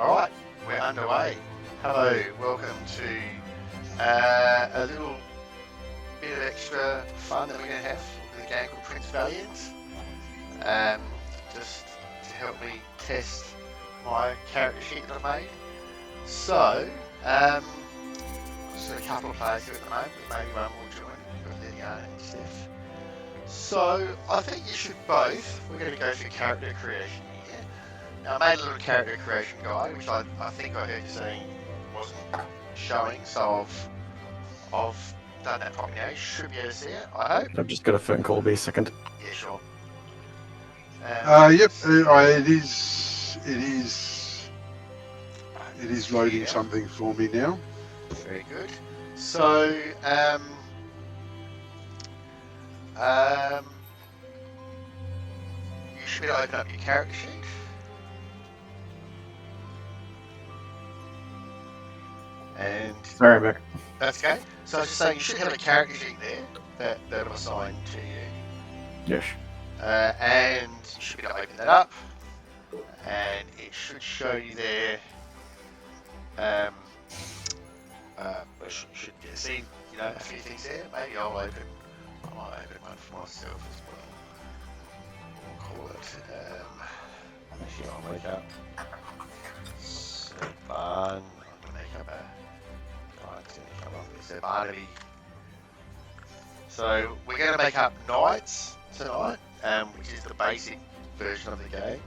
Alright, we're underway. Hello, welcome to a little bit of extra fun that we're going to have with a game called Prince Valiant. Just to help me test my character sheet that I made. So, just a couple of players here at the moment, but maybe one will join. We've got Liliana and Steph. So, I think you should both, we're going to go through character creation here. Now, I made a little character creation guide, which I think I heard you saying wasn't showing, so I've done that properly now. You should be able to see it, I hope. I've just got a phone call, be a second. Yeah, sure. Yep, it is loading something for me now. Very good. So, you should be able to open up your character sheet. And Sorry, Mac. that's okay. So I was just saying you should have a character sheet there that I'm assigned to you. Yes. And you should be able to open that up. And it should show you there. Should see, a few things there. Maybe I might open one for myself as well. We'll call it. Actually, I'll make up. Serban. I'm gonna make up a. Barnaby. So we're going to make up knights tonight, which is the basic version of the game.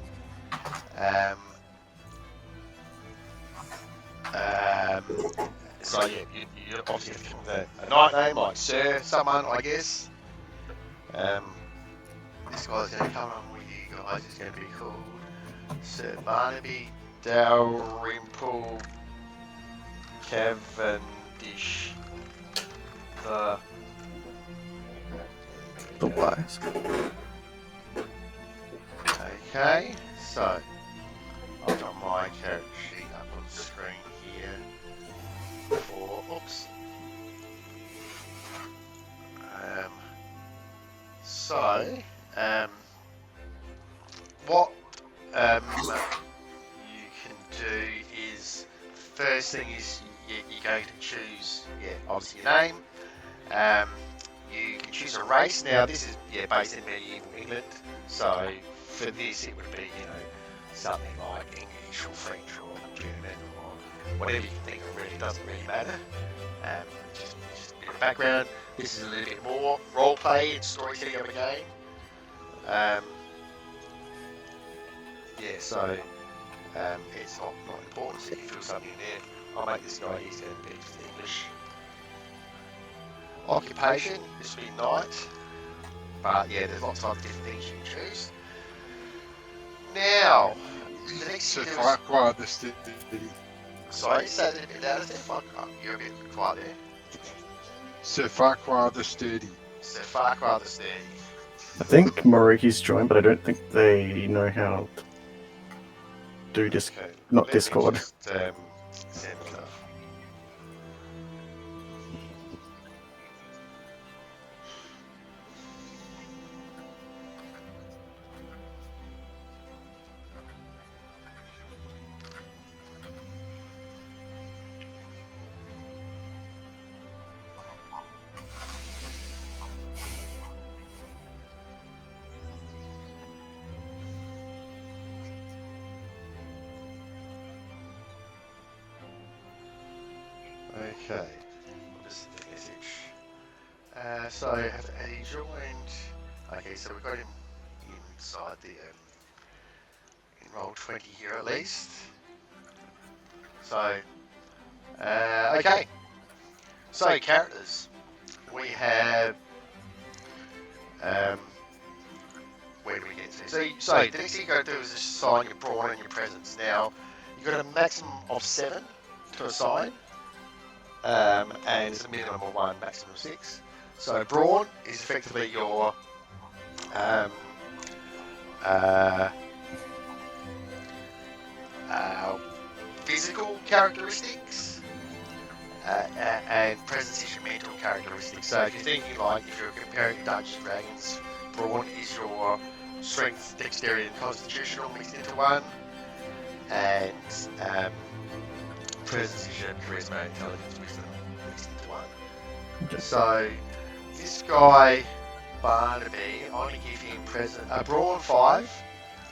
So yeah, you obviously have to come with a knight name like Sir, someone I guess. This guy's going to come on with you guys. It's going to be called Sir Barnaby Dalrymple Cavendish. The wise. Okay, so I've got my character sheet up on the screen here for what you can do is first thing is you're going to choose obviously your name. You can choose a race. Now this is based in medieval England, so for this it would be something like English or French or German or whatever you can think of. Really doesn't really matter. Just a bit of background. This is a little bit more role play and storytelling of a game. So it's not important. So if you feel something in there, I'll make this guy. He's going to be just English. Occupation, this would be knight, but there's lots of different things you can choose. Now, the next thing is... Farquhar the Steady. Sorry, say that a bit louder, Steph. You're a bit quiet there. Sir Farquhar the Sturdy. Sir Farquhar the Steady. I think Moriki's joined, but I don't think they know how to do Discord. Okay. Not Let me Discord. just, send stuff. Okay, what is the message? So has he joined? Okay, so we've got him inside the in Roll20 here at least. So, okay. So characters, we have. Where do we get to? So the next thing you got to do is assign your brawn and your presence. Now, you've got a maximum of 7 to assign. And it's a minimum of 1, maximum of 6. So brawn is effectively your physical characteristics, and presence is your mental characteristics. So if you're thinking if you're comparing Dungeons and Dragons, brawn is your strength, dexterity, and constitutional mixed into one. and presence is your charisma, intelligence, wisdom, mixed into one. Okay. So this guy Barnaby, I'm going to give him brawn 5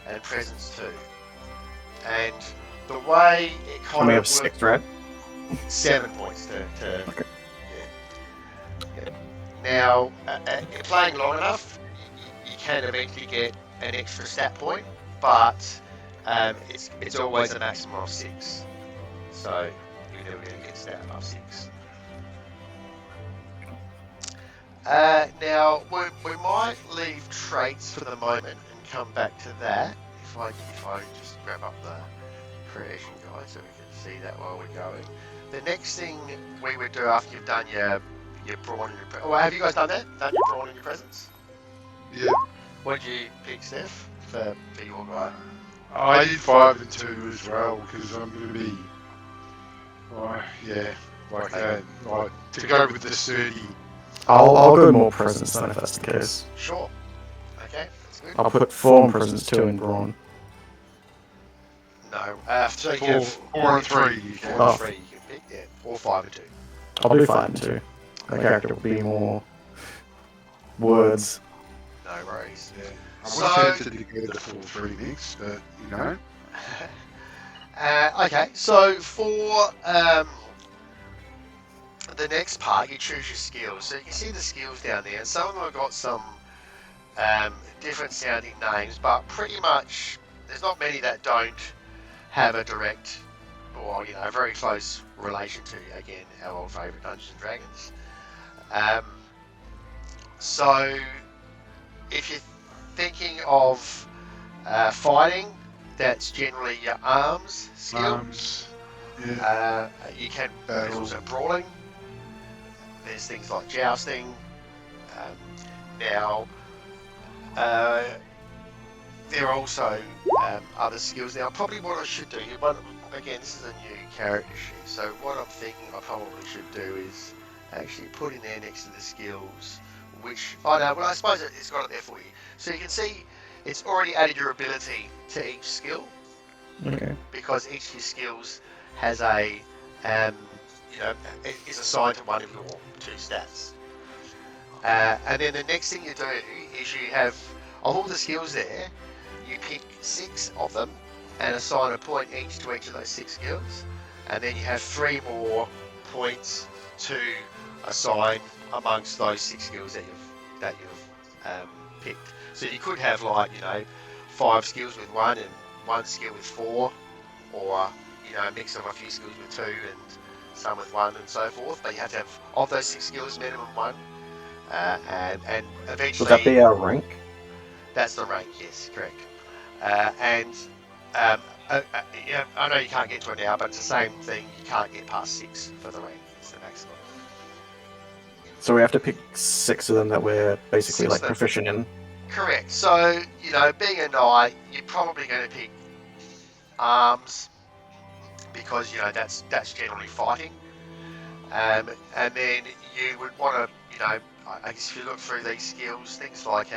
and presence 2. And the way it And kind we of have 6, right? 7 points to Okay. yeah. Now, playing long enough, you can eventually get an extra stat point, but it's always a maximum of 6. So you're never going to get stat above 6. Now, we might leave traits for the moment and come back to that. If I just grab up the creation guide so we can see that while we're going. The next thing we would do after you've done your brawn and your presence. Well, have you guys done that? Done your brawn and your presence? Yeah. What did you pick, Steph, for your guy? I did 5 and 2 as well because I'm going to be, like that. Like, to go with the sturdy. I'll go more presence then if that's the case. Sure. Okay, that's good. I'll put 4 in presence, 2 in brawn. No, so you 4, have 4 and 3. You can. 4 and 3 you can pick, yeah, or 5 and 2. I'll do 5 and 2. My character will be more words. No worries. Yeah. I was tempted to go the 4-3 mix, but you know. Okay, so for the next part, you choose your skills. So you can see the skills down there, and some of them have got some different sounding names, but pretty much there's not many that don't have a direct or a very close relation to, again, our old favourite Dungeons and Dragons. So if you're thinking of fighting, that's generally your arms skill. Yeah. You can. There's also brawling. There's things like jousting. Now, there are also other skills. Now, probably what I should do. Again, this is a new character sheet. So what I'm thinking I probably should do is actually put in there next to the skills, which I know. Well, I suppose it's got it there for you. So you can see it's already added your ability to each skill. Okay. Because each of your skills has a, is assigned to one of your 2 stats. And then the next thing you do is you have, of all the skills there, you pick 6 of them and assign a point each to each of those 6 skills. And then you have 3 more points to assign amongst those 6 skills that you've picked. So you could have 5 skills with 1 and 1 skill with 4, or a mix of a few skills with 2 and some with 1 and so forth. But you have to have, of those 6 skills, minimum 1, and eventually. Would that be our rank? That's the rank, yes, correct. I know you can't get to it now, but it's the same thing. You can't get past 6 for the rank. It's the maximum. So we have to pick 6 of them that we're basically proficient in. Correct. So, being a knight, you're probably going to pick arms because, that's generally fighting. And then you would want to, I guess if you look through these skills, things like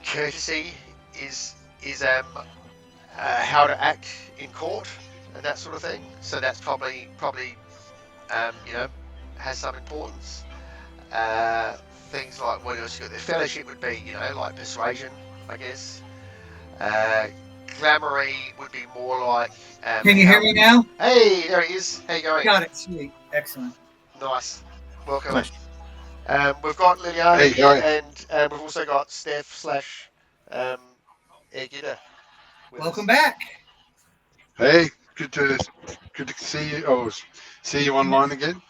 courtesy is how to act in court and that sort of thing. So that's probably has some importance. Things like what else you got there? Fellowship would be, like persuasion, I guess. Glamoury would be more like. Can you hear me now? Hey, there he is. How you going? Got it. Sweet. Excellent. Nice. Welcome. Nice. We've got Liliana here, and we've also got Steph / Egida. Welcome back. Hey, good to see you. Oh, see you online again.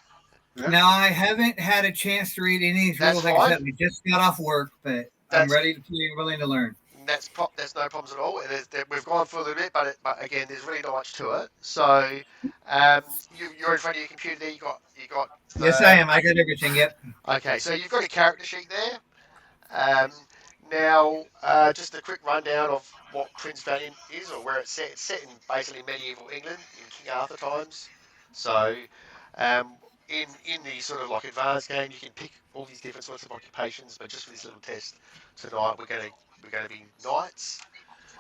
Yeah. Now, I haven't had a chance to read any of these rules. Like I said, we just got off work, but I'm ready to play, willing to learn. There's no problems at all. We've gone through a little bit, but again, there's really not much to it. So, you're in front of your computer there. You got. Yes, I am. I got everything. Yep. Okay, so you've got a character sheet there. Now, just a quick rundown of what Prince Valiant is, or where it's set. It's set in basically medieval England in King Arthur times. So, in the sort of like advanced game, you can pick all these different sorts of occupations. But just for this little test tonight, we're going to be knights.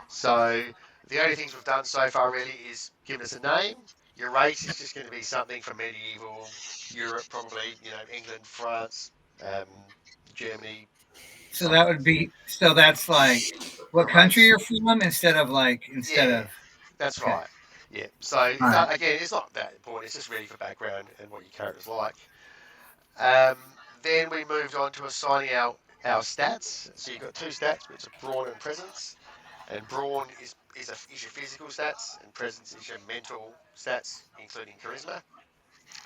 So the only things we've done so far really is given us a name. Your race is just going to be something from medieval Europe, probably, England, France, um, Germany, So something that like would be so that's like a what country race. you're from instead of Yeah, that's okay. right. Yeah. So All right. again, it's not that important. It's just really for background and what your character's like. Um, then we moved on to assigning our stats. So you've got two stats, which are brawn and presence. And brawn is your physical stats, and presence is your mental stats, including charisma.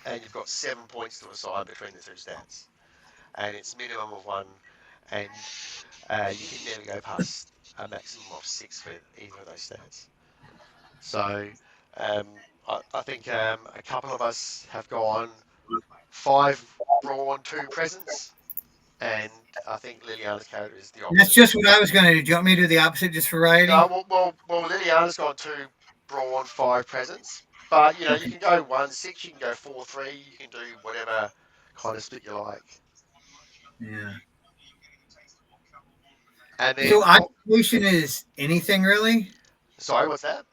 And you've got 7 points to assign between the two stats. And it's minimum of one, and you can never go past a maximum of 6 for either of those stats. So um, I think a couple of us have gone 5 brawn, 2 presence, and I think Liliana's character is the That's opposite. just what I was going to do. Do you want me to do the opposite just for variety? Liliana's gone 2 brawn, 5 presence, but you Okay. can go 1-6, you can go 4-3, you can do whatever kind of split you like. Yeah. And then, So occupation is anything really? sorry, what's that?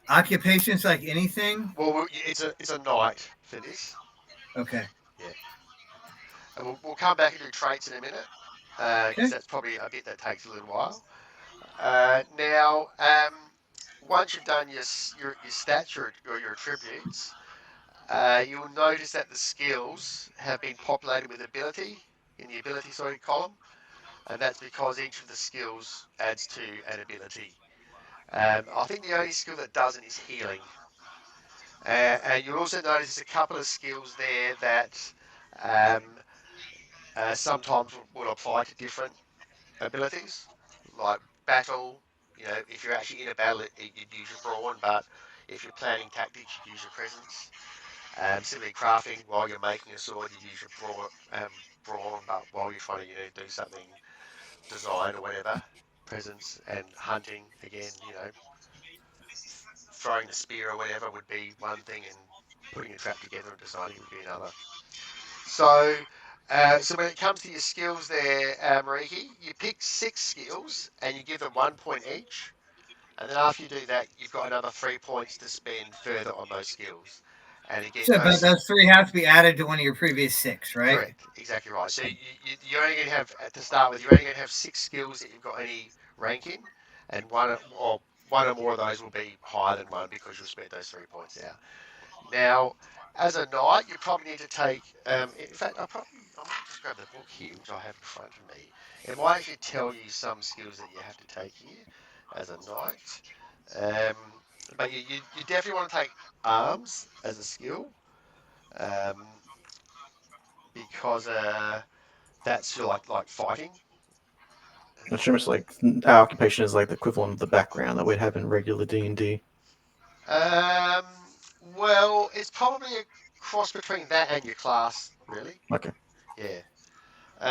Occupation's like anything? Well, it's a knight for this. Okay. Yeah, and we'll come back and do traits in a minute because Okay. that's probably a bit that takes a little while. Now, once you've done your stats or your attributes, you'll notice that the skills have been populated with ability in the ability column, and that's because each of the skills adds to an ability. I think the only skill that doesn't is healing. And you'll also notice there's a couple of skills there that um, sometimes will apply to different abilities, like battle. If you're actually in a battle, you'd use your brawn, but if you're planning tactics, you'd use your presence. Similarly, crafting, while you're making a sword, you'd use your brawn, but while you're trying to do something, design or whatever, presence. And hunting, again, throwing the spear or whatever would be one thing, and putting a trap together and designing would be another. So, so when it comes to your skills there, Mariki, you pick 6 skills and you give them 1 point each. And then after you do that, you've got another 3 points to spend further on those skills. And again, So, but those those three have to be added to one of your previous six, right? correct, exactly right. So you're only going to have to start with. You're only going to have 6 skills that you've got any rank in, and one or more of those will be higher than one because you'll spend those 3 points out. Now, as a knight, you probably need to take. In fact, I might just grab the book here, which I have in front of me. It might actually tell you some skills that you have to take here as a knight. Um, but you definitely want to take arms as a skill, um, because that's your like fighting. I assume it's like our occupation is like the equivalent of the background that we'd have in regular D&D. Um, well, it's probably a cross between that and your class, really. Okay. Yeah.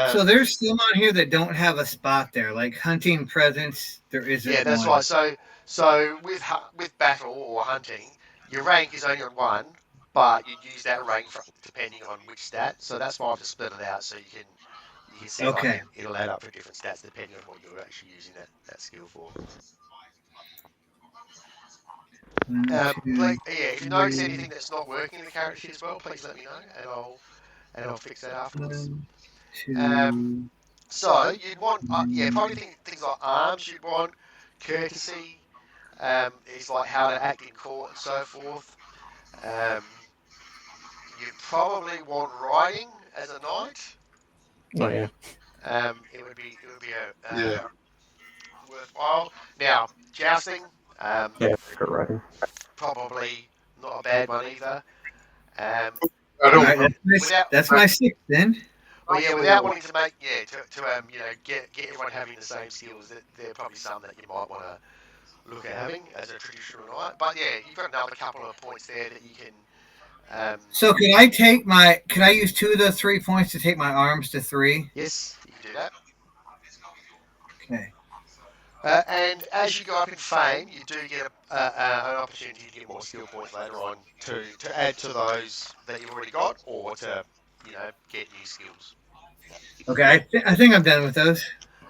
So there's some on here that don't have a spot there, like hunting presence. There isn't Yeah, that's one. right. So with battle or hunting, your rank is only on one, but you'd use that rank depending on which stat. So that's why I've just split it out so you can see like Okay. it'll add up for different stats depending on what you're actually using that skill for. One, two, If you notice anything that's not working in the character sheet as well, please let me know, and I'll fix that afterwards. one, Um, two, so you'd want, probably three. things like arms. You'd want courtesy. Is like how to act in court and so forth. Um, you'd probably want riding as a knight. Oh yeah. It would be Yeah. worthwhile. Now jousting, Yeah, good writing. probably not a bad one either. Um, I All don't. right, without that's my six then. without wanting to make to get everyone having the same skills, there are probably some that you might want to look at having as a traditional knight. But yeah, you've got another couple of points there that you can. So could I use two of those 3 points to take my arms to 3? Yes, you can do that. Okay. And as you go up in fame, you do get an opportunity to get more skill points later on to add to those that you've already got, or to get new skills. Okay, I think I'm done with those.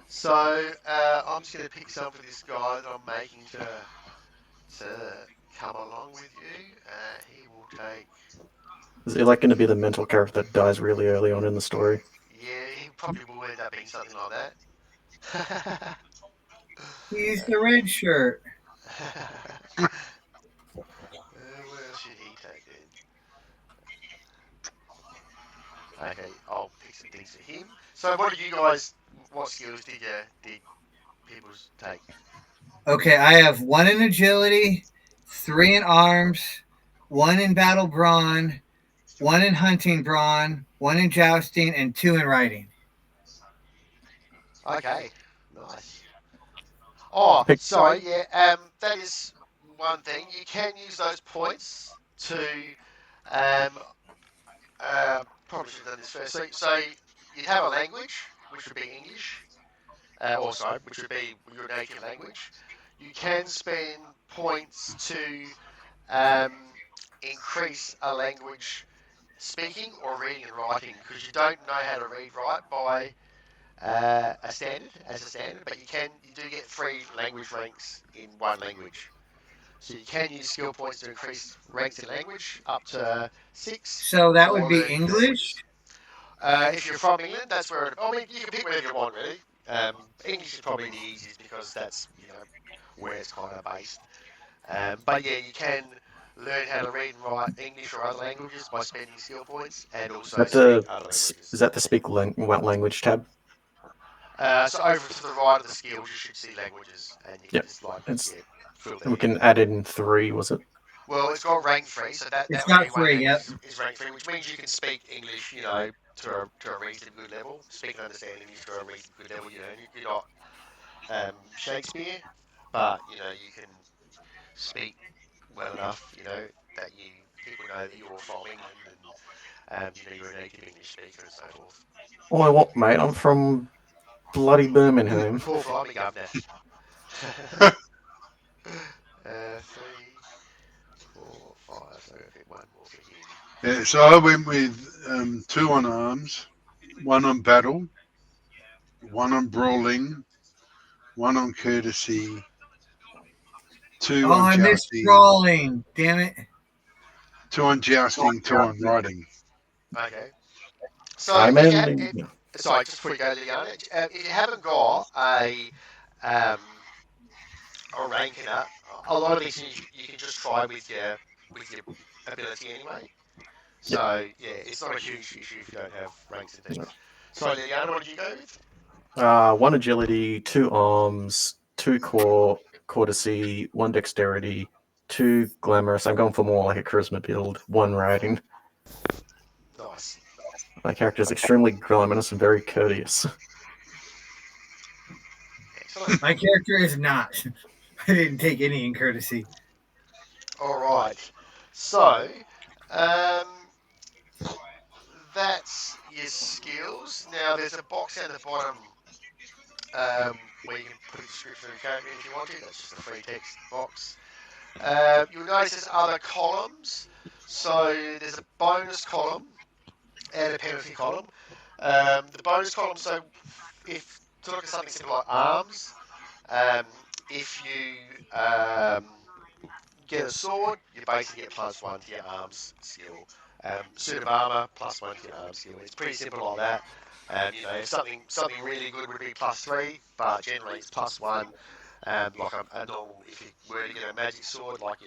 So I'm just going to pick some for this guy that I'm making to to come along with you. He will take. Is it like going to be the mental character that dies really early on in the story? Yeah, he probably will end up being something like that. He's the red shirt. What else should he take then? Okay, I'll pick some things for him. So, what did you guys? What skills did people take? Okay, I have one in agility, three in arms, one in battle brawn, one in hunting brawn, one in jousting, and two in riding. Okay, nice. Oh, Pick. sorry. Yeah. That is one thing. You can use those points to. Um. Probably should have done this first. So you'd have a language, which would be English. Or sorry, which would be your native language. You can spend points to um, increase a language speaking or reading and writing because you don't know how to read right by a standard, but you do get 3 language ranks in one language. So you can use skill points to increase ranks in language up to 6 So that would or be learning new English. languages. If you're from England, that's where. I mean, you can pick whatever you want, really. English is probably the easiest because that's where it's kind of based. But yeah, you can learn how to read and write English or other languages by spending skill points, and Is also that speak the other languages. is that the speak what language tab? So over to the right of the skills, you should see languages, and you can Yep. just like It's fill that we in. can add in 3. Was it? Well, it's got rank 3, so that, It's that got A1 three. language Yep. is rank 3, which means you can speak English, to a reasonably good level. Speak and understand English to a reasonably good level. You're not Shakespeare, but you can speak well enough, that people know that you're from England and you're a native English speaker and so forth. Oh, I want, mate. I'm from bloody Birmingham. Poor blimey, governor. 3, 4, 5. So I'm gonna pick one more for him. Yeah, so I went with 2 on arms, 1 on battle, 1 on brawling, 1 on courtesy, 2 Oh, on I missed jousting, brawling. Damn it. 2 on jousting, 2 on riding. Okay. So I'm if you in. sorry, just before you go, Liliana, if you haven't got um, a ranking up, a lot of these things you can just try with your ability anyway. Yep. So yeah, it's not a huge issue if you don't have ranks and things. Sorry, Liliana, what did you go with? 1 agility, 2 arms, 2 core, courtesy, 1 dexterity, 2 glamorous. I'm going for more like a charisma build. 1 riding. Nice. My character is extremely glamorous and very courteous. Excellent. My character is not. I didn't take any in courtesy. All right. So um, that's your skills. Now there's a box at the bottom where you can put a description of your character in if you want to. That's just a free text box. You'll notice there's other columns. So there's a bonus column and a penalty column. The bonus column, so if to look at something simple like arms, um, if you get a sword, you basically get +1 to your arms skill. Suit of armor, +1 to your arms skill. It's pretty simple like that. If something really good would be +3, but generally it's +1. Like a normal, if you were to get a magic sword, like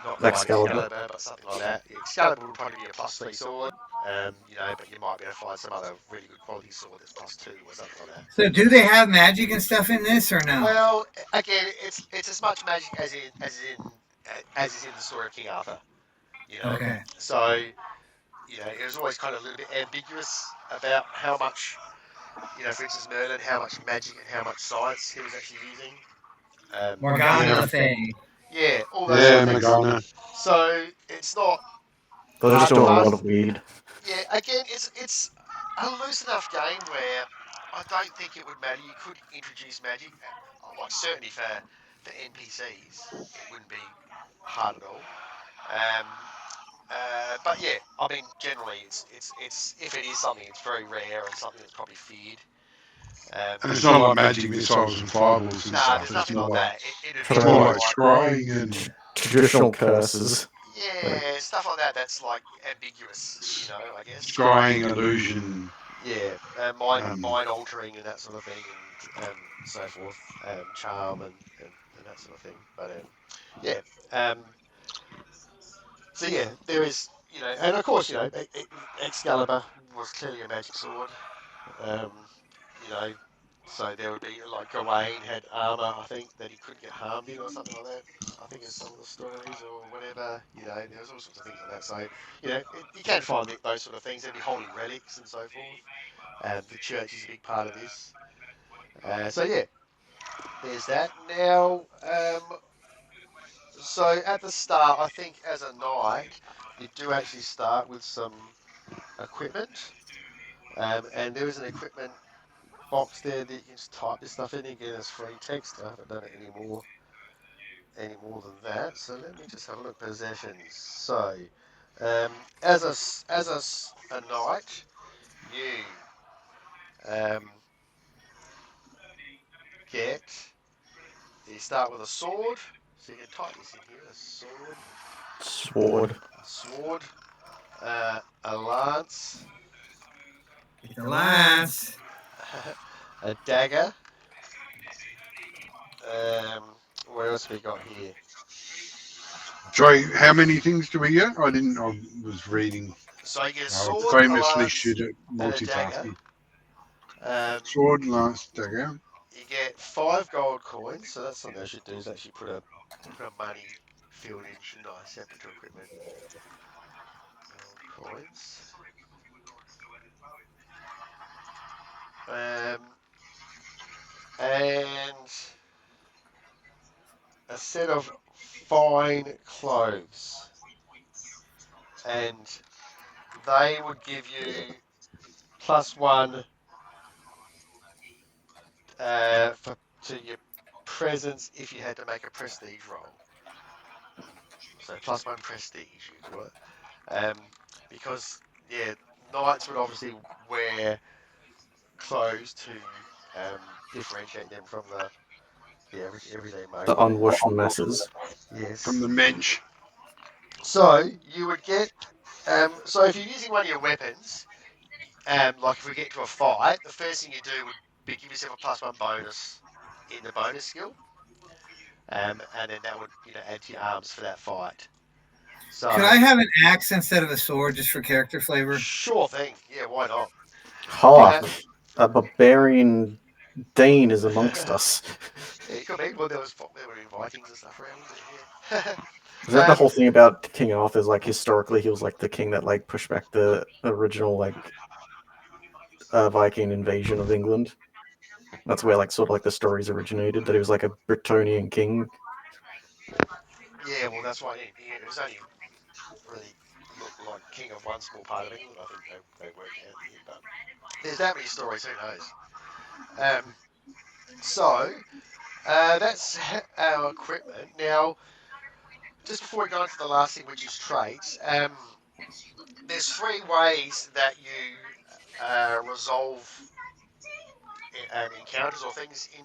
not quite Excalibur. Excalibur, but something like that. Excalibur would probably be a +3 sword. But you might be able to find some other really good quality sword that's +2 or something like that. So, do they have magic and stuff in this or no? Well, again, it's as much magic as is in the story of King Arthur. You know, Okay. so it was always kind of a little bit ambiguous about how much, for instance, Merlin, how much magic and how much science he was actually using. Morgana Yeah. the Fae. Yeah, all those sort Yeah, of things. Morgana. So it's not They're just hard doing to a lot ask. of weird. Yeah, again, it's a loose enough game where I don't think it would matter. You could introduce magic, like certainly for NPCs, it wouldn't be hard at all. Um, but yeah, I mean, generally, it's if it is something, it's very rare and something that's probably feared. And it's not like magic missiles and fireballs and Nah, stuff. there's It's nothing more like like that. It'd be it's Try more more like like scrying and traditional curses. yeah, stuff like that. That's like ambiguous, I guess. scrying, illusion. Yeah, Um, mind altering and that sort of thing, and so forth, charm and that sort of thing. But yeah, um, so yeah, there is, and of course, Excalibur was clearly a magic sword. Um, you know, so there would be like Gawain had armor, I think, that he couldn't get harmed in or something like that. I think in some of the stories or whatever, there's all sorts of things like that. So, you can find those sort of things. They'd be holding relics and so forth. The church is a big part of this. So yeah, there's that. Now, so at the start, I think as a knight, you do actually start with some equipment, and there is an equipment box there that you can just type this stuff in. Again, it's free text. I haven't done it any more than that. So let me just have a look. Possessions. So, as a knight, you um, get. You start with a sword. So you can type this in here. Sword. A sword, a lance, Get the lance. a dagger. Um, what else have we got here? sorry, how many things do we get? I didn't. I was reading. So you get a I sword, a famously lance, should at and a dagger. multitasking. Um, Sword, lance, dagger. you get 5 gold coins. So that's something I should do. Is actually put a money field in, shouldn't I? Separate to equipment. Gold coins. And a set of fine clothes, and they would give you +1 to your presence if you had to make a prestige roll. So +1 prestige, you call it. Because yeah, knights would obviously wear clothes to differentiate them from the everyday The mode. unwashed masses. From Yes. the mensch. So you would get. So if you're using one of your weapons, like if we get to a fight, the first thing you do would be give yourself a +1 bonus in the bonus skill, and then that would add to your arms for that fight. Could So I have an axe instead of a sword just for character flavor? sure thing, yeah, why not? Ha! Um, A barbarian Dane is amongst us. yeah, it could be. Well, there were Vikings and stuff around, wasn't there? Is that Yeah. the whole thing about King Arthur's like historically he was like the king that like pushed back the original like Viking invasion of England? That's where like sort of like the stories originated. That he was like a Bretonian king. Yeah, well, that's why it was only really looked like king of one small part of England. I think they worked out in the end, but there's that many stories. Who knows? Um, so that's our equipment. Now, just before we go on to the last thing, which is traits, there's 3 ways that you resolve encounters or things in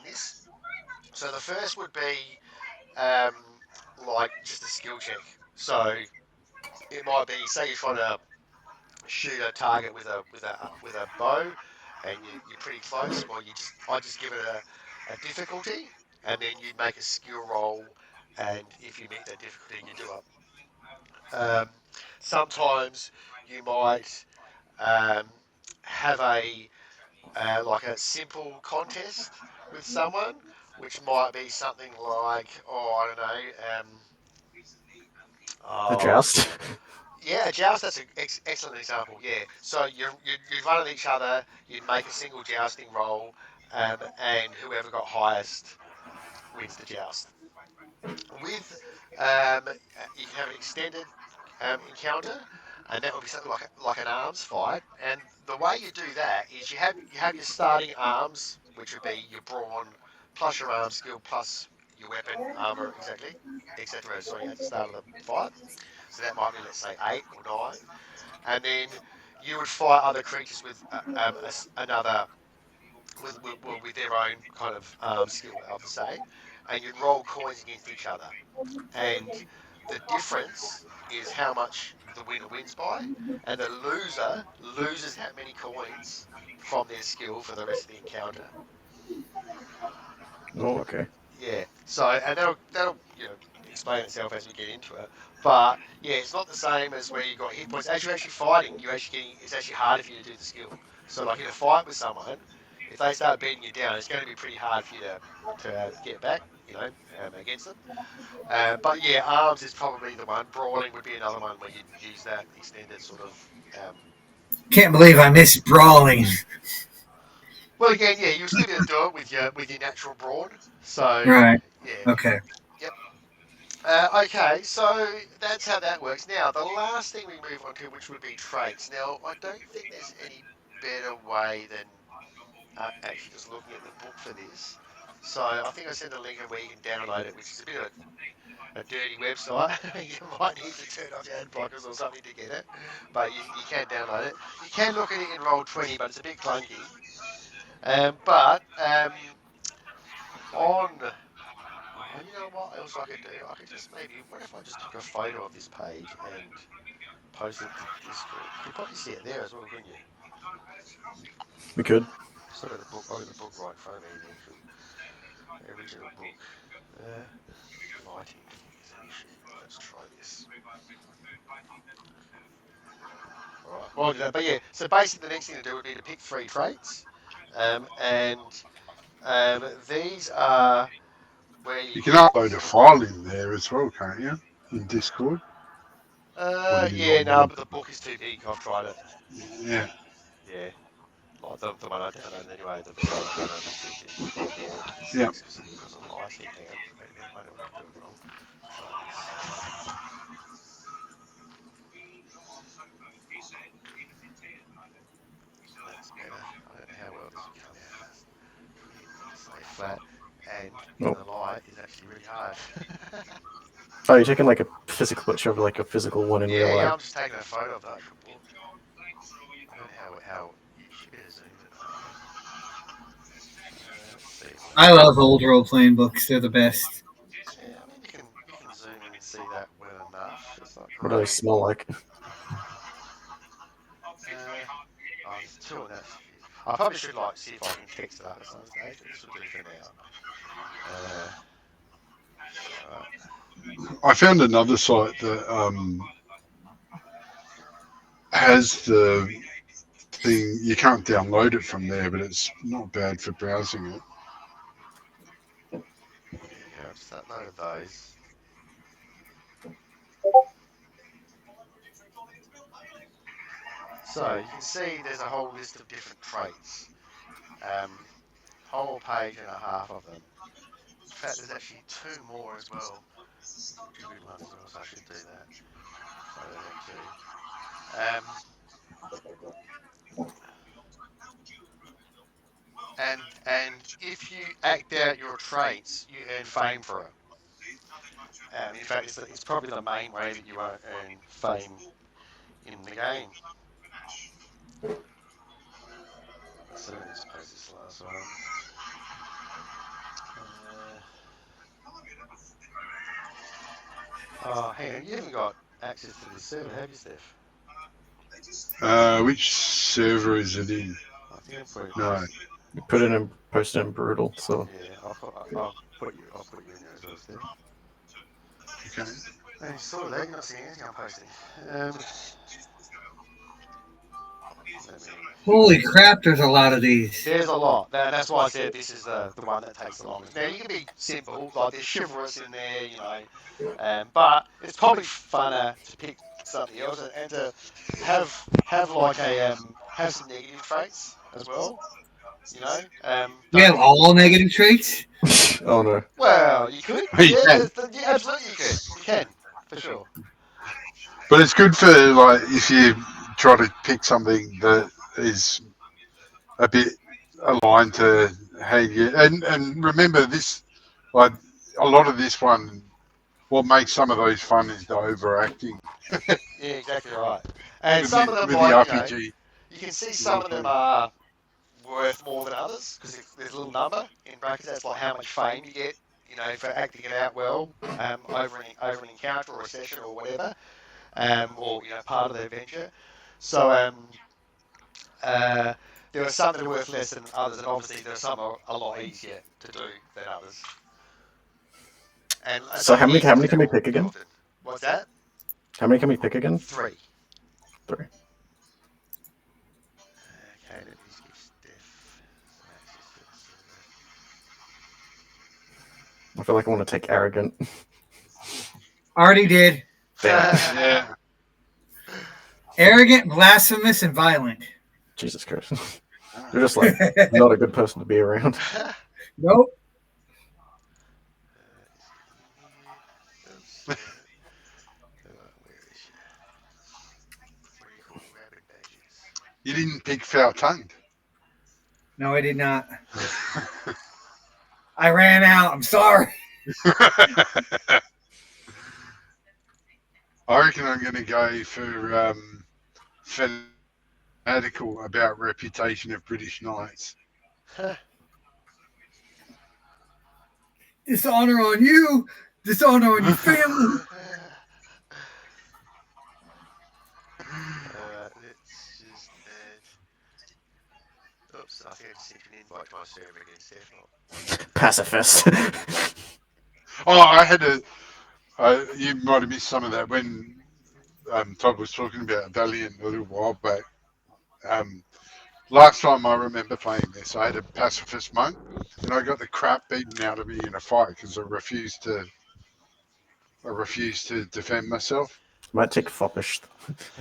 this. So the first would be um, like just a skill check. So it might be, say you're trying to shoot a target with a bow, and you're pretty close. Well, I just give it a difficulty, and then you make a skill roll, and if you meet that difficulty, you do it. Sometimes you might um, have a like a simple contest with someone, which might be something like, oh, I don't know, The oh, joust. yeah, a joust. That's an excellent example. Yeah, so you'd run at each other, you'd make a single jousting roll, and whoever got highest wins the joust. With you can have an extended encounter, and that would be something like an arms fight. And the way you do that is you have your starting arms, which would be your brawn plus your arm skill plus your weapon armor exactly, etc. Sorry, at the start of the fight. So that might be, let's say, 8 or 9, and then you would fight other creatures with another with their own kind of skill, I'll say, and you'd roll coins against each other, and the difference is how much the winner wins by, and the loser loses that many coins from their skill for the rest of the encounter. Oh, okay. Yeah. So, and that'll explain itself as we get into it. But yeah, it's not the same as where you got hit points. As you're actually fighting, it's actually harder for you to do the skill. So, like in a fight with someone, if they start beating you down, it's going to be pretty hard for you to get back, against them. But yeah, arms is probably the one. Brawling would be another one where you'd use that extended sort of. Can't believe I missed brawling. Well, again, yeah, you'll still be able to do it with your natural brawn. So Right. yeah, Okay. yep. Okay, so that's how that works. Now, the last thing we move on to, which would be traits. Now, I don't think there's any better way than actually just looking at the book for this. So I think I sent a link of where you can download it, which is a bit of a dirty website. You might need to turn off your ad blockers or something to get it, but you can download it. You can look at it in Roll20, but it's a bit clunky. But on Oh, you know what else I could do? I could just maybe. What if I just took a photo of this page and posted it to Discord? You could probably see it there as well, couldn't you? We could. So I got the book. I got the book right in front of me. The original book. Lighting is an issue. Let's try this. All right. Well, but yeah. So basically, the next thing to do would be to pick 3 traits, and these are where you You can upload a file in there as well, can't you? In Discord. Yeah, no, but the book is too big. I've tried it. Yeah. Yeah. Like the one I downloaded anyway, the file I downloaded is too big. Yeah. Because of lighting. Hang on. Maybe I know what I'm doing wrong. Try this. That's better. I don't know how well this will come out. Trying to get it to stay flat. And in the light is actually really hard. Oh, you're taking like a physical picture of like a physical one in real Yeah, life. I'm just taking a photo of the actual book. I don't know how you should be able to zoom it. Let's see. I love old role playing books. They're the best. Yeah, I mean you can zoom in and see that well enough. It's not What do they great. smell like? There's 2 on that. I probably should see if I can text it up at some stage, but this will do for now. Right. I found another site that has the thing. You can't download it from there, but it's not bad for browsing it. Yeah, I've just uploaded those. So you can see there's a whole list of different traits. Whole page and a half of them. In fact, there's actually 2 more as well. Good ones as well, so I should do that. Photo them too. And if you act out your traits, you earn fame for it. In fact, it's probably the main way that you earn fame in the game. So let me just post this last one. Hang on, you haven't got access to this server, have you, Steph? Which server is it in? I think I'll put it No. You put it in, post it in brutal. So Yeah, I'll put you in there as well, Steph. Okay. Hey, sort of lag, not seeing anything I'm posting. Holy crap! There's a lot of these. There's a lot. That's why I said this is the one that takes the longest. Now, you can be simple, like there's chivalrous in there, but it's probably funner to pick something else and to have like have some negative traits as well. We have all negative traits. oh no. Well, you could. You Yeah, absolutely you could. You can, for sure. But it's good for like if you try to pick something that is a bit aligned to how you and remember this, like a lot of this one, what makes some of those fun is the overacting. Yeah, exactly right. And with some the, of them, with like, the RPG. you can see some of them are worth more than others because there's a little number in brackets. That's like how much fame you get, for acting it out well over an encounter or a session or whatever, or part of the adventure. So uh, there are some that are worth less than others, and obviously there are some are a lot easier to do than others. And So some how many years can we pick do again? often. What's that? How many can we pick again? 3. Three. Okay, let me just give Steph some access to the server. I feel like I want to take arrogant. Already did. Damn it. Yeah. Arrogant, blasphemous, and violent. Jesus Christ. You're just like not a good person to be around. Nope. Oops. Where is she? What do you call rabbit badges? You didn't pick foul tongued. No, I did not. I ran out. I'm sorry. I reckon I'm going to go for fanatical about reputation of British knights. Dishonor on you. Dishonor on your family. Let's just add. Oops, I think I just sent you an invite to my server again, Steph. Pacifist. Oh, I had you might have missed some of that when Todd was talking about Valiant a little while back. Last time I remember playing this, I had a pacifist monk, and I got the crap beaten out of me in a fight because I refused to defend myself. Might take foppish.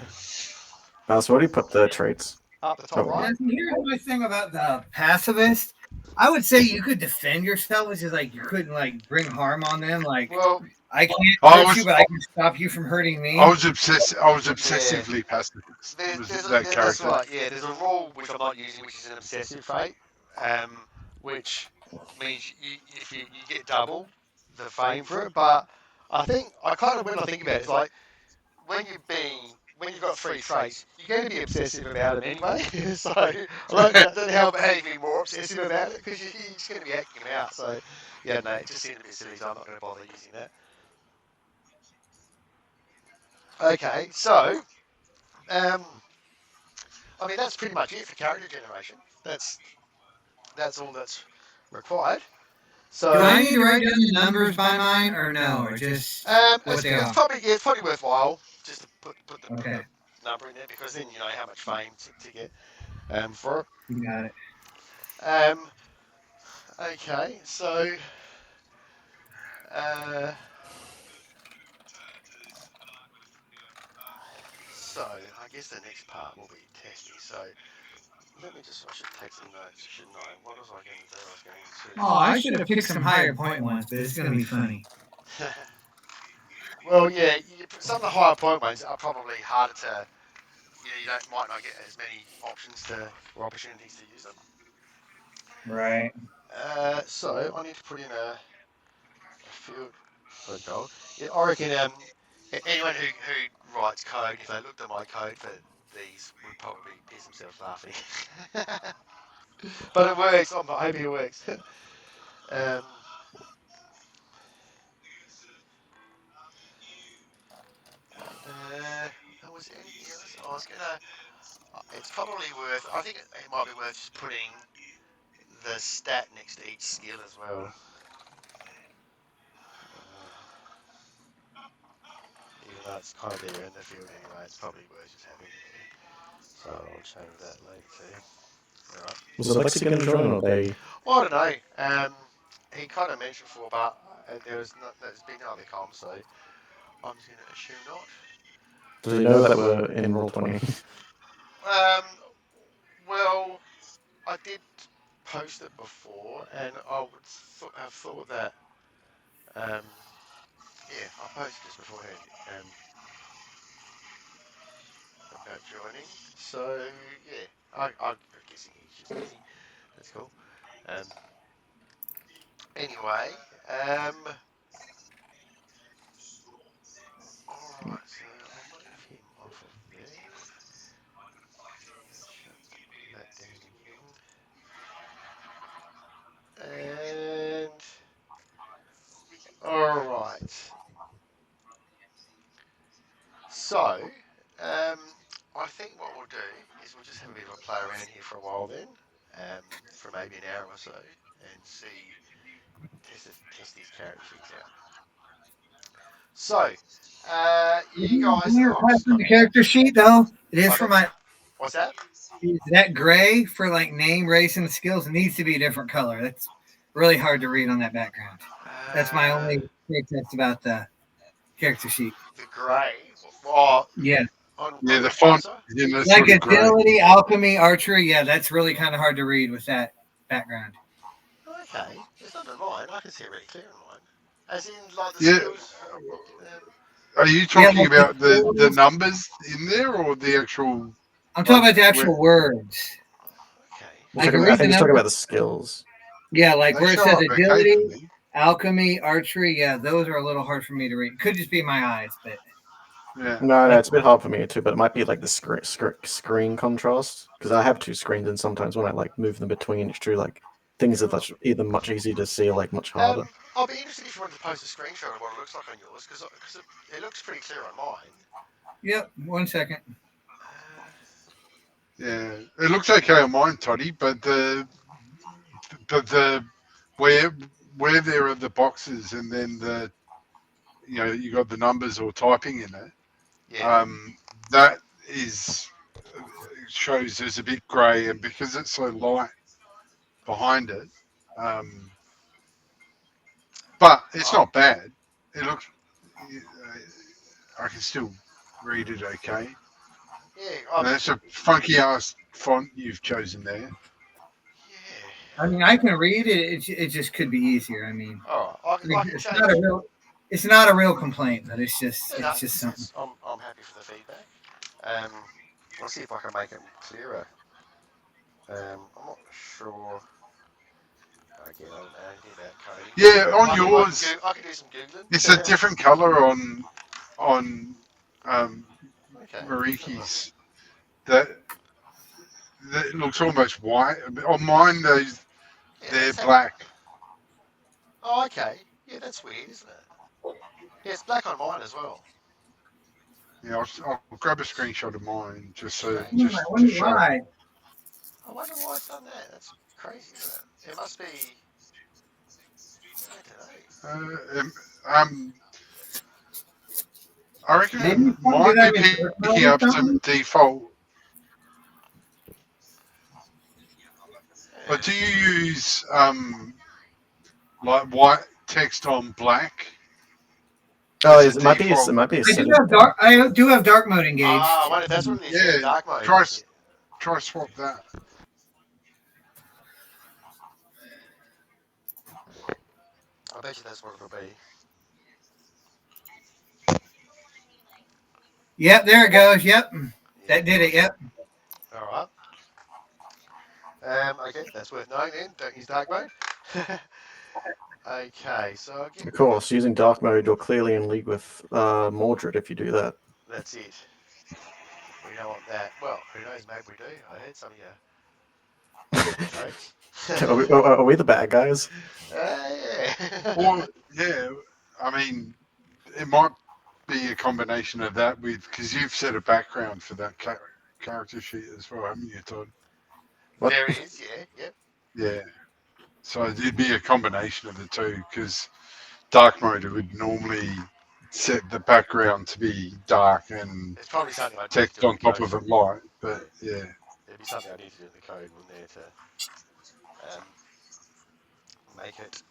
So where do you put the traits? Up the top Oh, right. Here's my thing about the pacifist. I would say you could defend yourself, which is like you couldn't like bring harm on them. Like Well, I can't I hurt you, was but I can stop you from hurting me. I was obsessively pacifist. That that's character. right. Yeah, there's a rule which I'm not using, which is an obsessive fate, which means you get double the fame for it. But I think when I think about it, it's like when you've got 3 traits, you're going to be obsessive about it anyway. So I don't know how you be more obsessive about it because you're just going to be acting them out. So yeah, no, it just seemed a bit silly. So I'm not going to bother using that. Okay, so I mean that's pretty much it for character generation. That's all that's required. So Do I need to write down the numbers by mine or no, or just what they are? it's probably worthwhile just to put the Okay, number in there because then you know how much fame to get for it. you got it. Um, okay, so uh, I guess the next part will be testing. So I should take some notes, shouldn't I? What was I going to do? I was going Oh, I should have picked some higher point ones, but it's gonna be funny. to. Well, yeah, some of the higher point ones are probably harder to. Might not get as many options or opportunities to use them. Right. So I need to put in a field for gold. Yeah, I reckon anyone who writes code, if they looked at my code for these, would probably piss themselves laughing. But it works. I'm hoping it works. um, was there anything else? I was gonna. It's probably worth. I think it might be worth just putting the stat next to each skill as well. Even though it's kind of there in the field anyway, it's probably worth just having it there. So I'll change that later too. Alright. Was it Lexi going to join or they? Well, I don't know. He kind of mentioned before, but there's been no other comms, so I'm just going to assume not. Does he know that we're in Roll20? Well, I did post it before, and I would have thought that. Yeah, I posted this beforehand about joining. So yeah, I'm guessing he's just busy. That's cool. Um, anyway, alright, so I'll move him off of there. Shut that down again. So, um, I think what we'll do is we'll just have a bit of a play around here for a while then, for maybe an hour or so, and see test these character sheets out. So, you guys, I've just got. The character sheet though, it is for Pardon? my. What's that? Is that gray for like name, race, and skills? It needs to be a different color. That's really hard to read on that background. That's my Uh, only test about the character sheet. the grey. Oh, Yeah, Yeah, on the your font browser. is in that like sort of grey. agility, alchemy, archery. Yeah, that's really kind of hard to read with that background. Okay, it's not on mine. I can see it really clear on mine. As in, like the Yeah, skills. Um, are you Yeah, talking like the about the skills. numbers in there or the actual I'm talking like about the where actual words. okay. He's I can talking, I read think the he's talking numbers. about the skills. Yeah, like they where it show says up okay agility, for me? alchemy, archery. Yeah, those are a little hard for me to read. Could just be my eyes, but Yeah. No, like it's a bit hard for me too, but it might be like the screen contrast because I have two screens, and sometimes when I like move them between, it's true like things are either much easier to see or like much harder. I'll be interested if you wanted to post a screenshot of what it looks like on yours, because it looks pretty clear on mine. yep. 1 second. Yeah, it looks okay on mine, Toddy, but the where where there are the boxes and then you got the numbers or typing in it, Yeah. that is shows there's a bit grey, and because it's so light behind it, um, but it's Oh, not bad. It looks I can still read it okay. yeah. And that's a funky ass font you've chosen there. Yeah. I mean, I can read it. It just could be easier. I mean, All right. I can it's not a change. real. It's not a real complaint, but No, no, it's just something. I'm happy for the feedback. Um, I'll see if I can make it clearer. I'm not sure. Again, I don't know anything about coding. Yeah, on yours, I can do some googling. it's a different color on Okay. Let's have a look. Mariki's. That that looks almost white. On mine, Yeah, they're let's have a look. black. Oh, okay. Yeah, that's weird, isn't it? Yeah, it's black on mine as well. Yeah, I'll grab a screenshot of mine Strange. I just to wonder show. why. I wonder why it's done that. That's crazy, isn't it? It must be. I don't know. Um, I reckon Maybe it it's something might good be on your dark mode picking or up some something. default. But Yeah. do you use like white text on black Oh, as a it might be default? a I do setting. have dark. I do have dark mode Ah, I engaged. wonder if that's what it is. Yeah, Yeah, dark mode. try Yeah. try swap that. I bet you that's what it'll be. Yep, there it goes. Yep, Yeah, that did it. nice. Yep. All right. Okay, that's worth knowing then. Don't use dark mode. Okay, so I'll get. Of course, using dark mode, you're clearly in league with Mordred if you do that. That's it. We don't want that. Well, who knows? Maybe we do. I heard some of your traits. Are we the bad guys? Yeah. Or yeah, I mean, it might be a combination of that with because you've set a background for that character sheet as well, haven't you, Todd? What? There is, yeah, yep. Yeah. So it'd be a combination of the two because dark mode would normally set the background to be dark and It's probably something I need to text do in on the top code. of it light. But yeah, It'd be something I need to do in the code, wouldn't there, to make it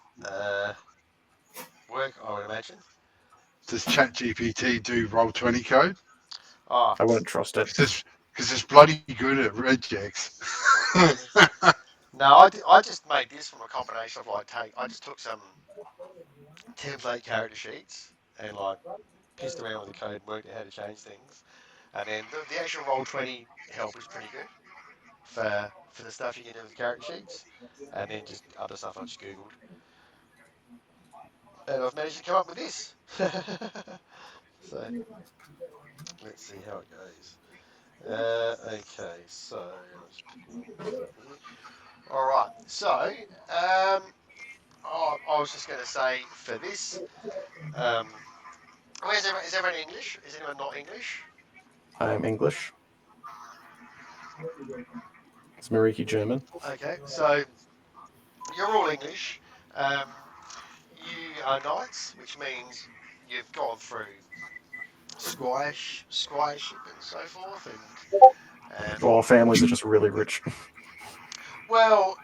work, I would imagine. does ChatGPT do Roll20 code? Oh, I wouldn't trust it. Because it's bloody good at regex. no, I just made this from a combination of I just took some template character sheets and pissed around with the code, worked out how to change things, and then the actual Roll20 help is pretty good for the stuff you can do with the character sheets, and then just other stuff I just googled, and I've managed to come up with this. So let's see how it goes. Okay, so I'll just pick one from here. All right, so I was just going to say for this. Um, Is everyone English? Is anyone not English? I'm English. Is Mariki German? Okay, so you're all English. Um, you are knights, which means you've gone through squireship and so forth, and All families are just really rich. well,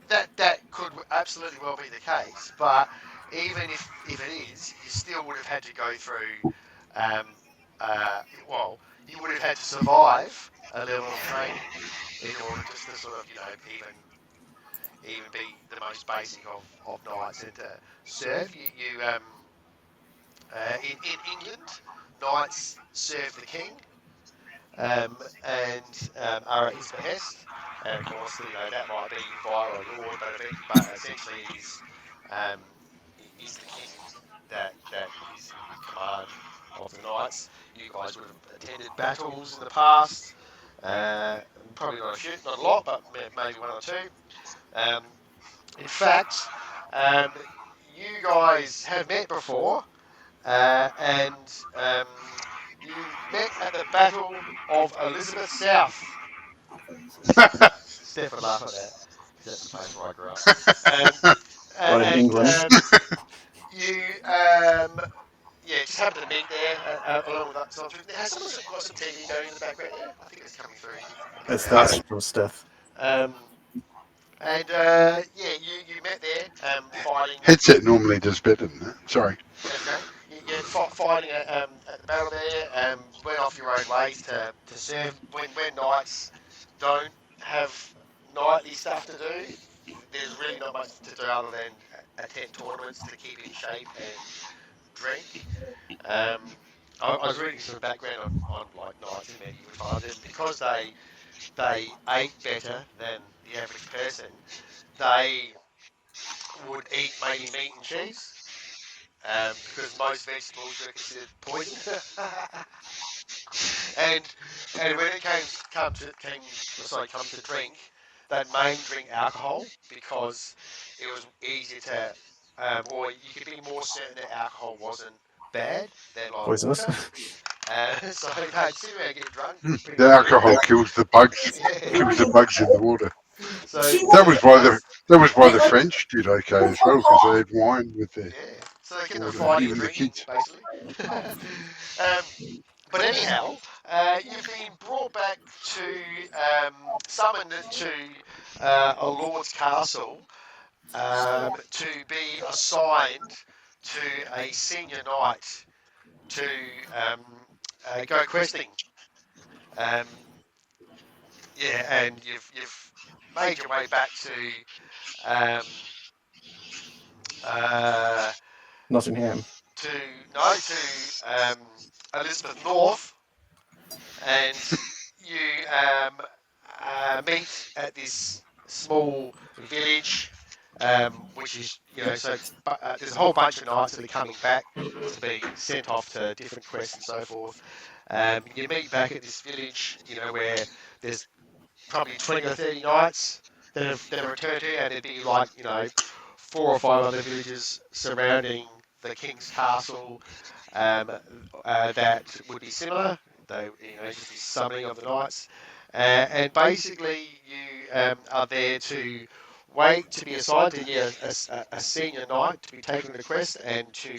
that could absolutely well be the case. But even if it is, you still would have had to go through. Um, well, you would have had to survive a level of training in order just to sort of even be the most basic of knights and to serve. In England, knights serve the king and are at his behest. And of course, that might be via a lord, but essentially um, it is the king that is in command of the knights. You guys would have attended battles in the past. Probably not a few, not a lot, but maybe one or two. Um, in fact, um, you guys have met before, and you met at the Battle of Elizabeth South. Steph would laugh at that because that's the place where I grew up. Um, But in and England, you, yeah, just happened to meet there along with that. Has someone got some TV going in the background there? I think it's coming through. that's from Steph. Um, and yeah, you met there fighting. Headset normally does better than that. Sorry. That's okay. You fighting at the battle there. Went off your own ways to serve. When knights don't have nightly stuff to do, there's really not much to do other than attend tournaments to keep in shape and drink. Um, I was reading some background on like knights in medieval times, and because they ate better than the average person, they would eat mainly meat and cheese. Because most vegetables were considered poison. and and when it come to drink, they'd mainly drink alcohol because it was easier to, or you could be more certain that alcohol wasn't bad than like Poisonous. water. So they'd sit around and get drunk pretty The much all alcohol day. kills the bugs. Yeah. Kills the bugs in the water. So That was why the French did okay as well because they had wine with their yeah. So they kept them water, fighting and even the drinking kids. basically. um, But anyhow, you've been brought back summoned to a lord's castle to be assigned to a senior knight to um, go questing. Um, yeah, and you've made your way back um, uh, Nottingham. to no to Elizabeth North, and you meet at this small village, which is there's a whole bunch of knights that are coming back to be sent off to different quests and so forth. You meet back at this village, where there's probably 20 or 30 knights that have returned to, and there'd be like 4 or 5 other villages surrounding the king's castle that would be similar. Though just this summoning of the knights, and basically you are there to wait to be assigned to a senior knight to be taken to the quest and to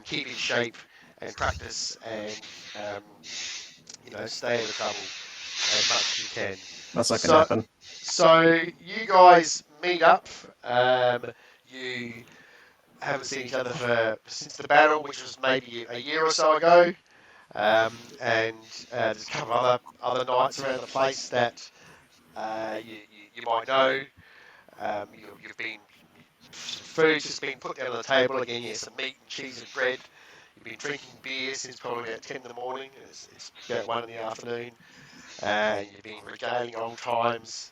keep in shape and practice and um, stay out of trouble as much as you can. That's not gonna So, happen. so you guys meet up. You haven't seen each other since the battle, which was maybe a year or so ago. And there's a couple of other knights around the place that you might know. You've been some food's just been put down on the table again. Yeah, some meat and cheese and bread. You've been drinking beer since probably about 10 in the morning. It's about 1 in the afternoon. You've been regaling old times,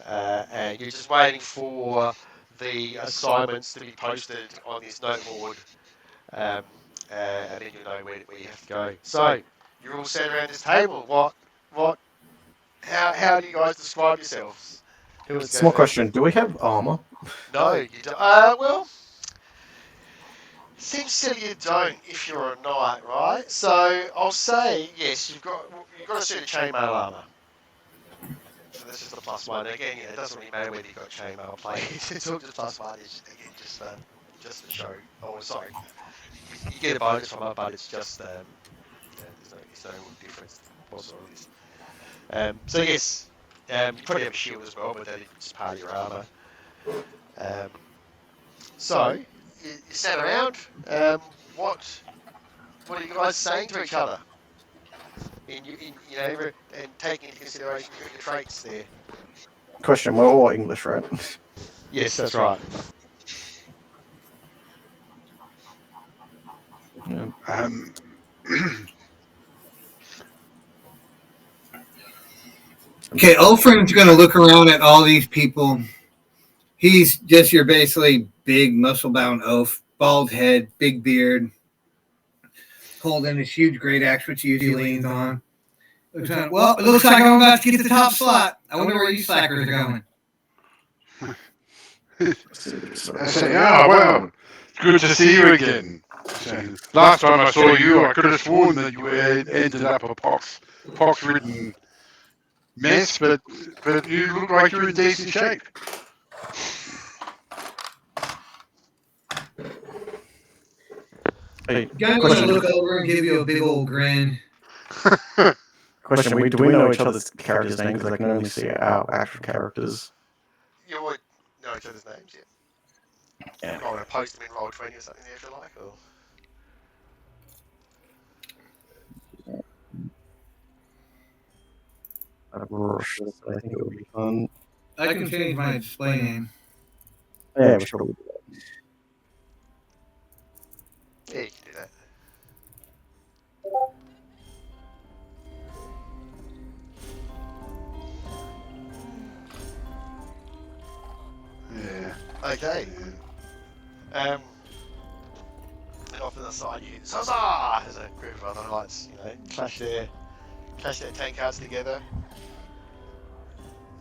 and you're just waiting for the assignments to be posted on this note board, um, and then you know where you have to go. So you're all sat around this table. What? How do you guys describe yourselves? Who wants to go Small first? question: do we have armor? No, you don't. Well, Seems silly you don't if you're a knight, right? So I'll say yes. You've got a suit of chainmail armor. So that's just a +1. Again, it doesn't really matter whether you've got chainmail or plate. It's all just +1. It's again just to show. Oh, sorry. You get a bonus from it, but it's just there's no difference whatsoever. So yes, you probably have a shield as well, but that's part of your armor. So you sat around. What are you guys saying to each other? And taking into consideration your traits there. Question: we're all English, right? Yes, that's right. Yeah. Okay, Ulfrin's going to look around at all these people. He's just your basically big, muscle-bound oaf, bald head, big beard, holding this huge great axe, which he usually leans on. Well, it looks like I'm about to get the top slot. I wonder where you slackers are going. I say, well, it's good to see you again. Last time I saw you, I could have sworn that you ended up a pox-ridden mess, but you look like you're in decent shape. Hey, I'm going to look over and give you a big old grin. question: do we know each other's characters' names? Because I can only see our actual characters. You would know each other's names, yeah. Yeah. I want to post them in Roll20 or something there if you like, or... I think it would be fun. I can change my display name. Yeah, we should probably do that. Yeah, you can do that. Yeah. Okay. And off to the side, you Zaza! There's a group of other knights, clash their tank cards together.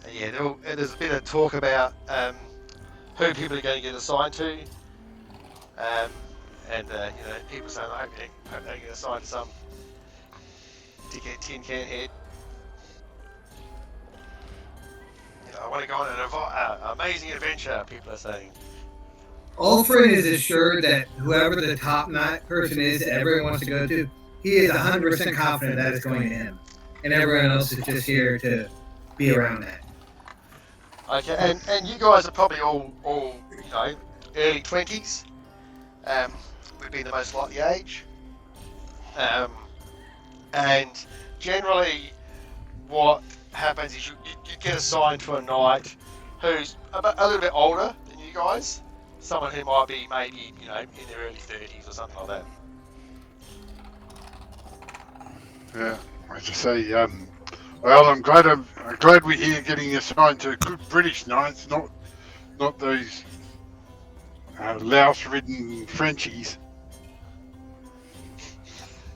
And yeah, there's a bit of talk about who people are going to get assigned to. People saying, I hope they get assigned to some dickhead tin can head. I want to go on an amazing adventure, people are saying. Ulfrin is assured that whoever the top knight person is that everyone wants to go to, he is 100% confident that it's going to him. And everyone else is just here to be around that. Okay, and you guys are probably all early 20s. Would be the most likely age. And generally what happens is you get assigned to a knight who's a little bit older than you guys. Someone who might be maybe, in their early 30s or something like that. Yeah, I just say, well, I'm glad we're here getting assigned to good British knights, not those louse-ridden Frenchies.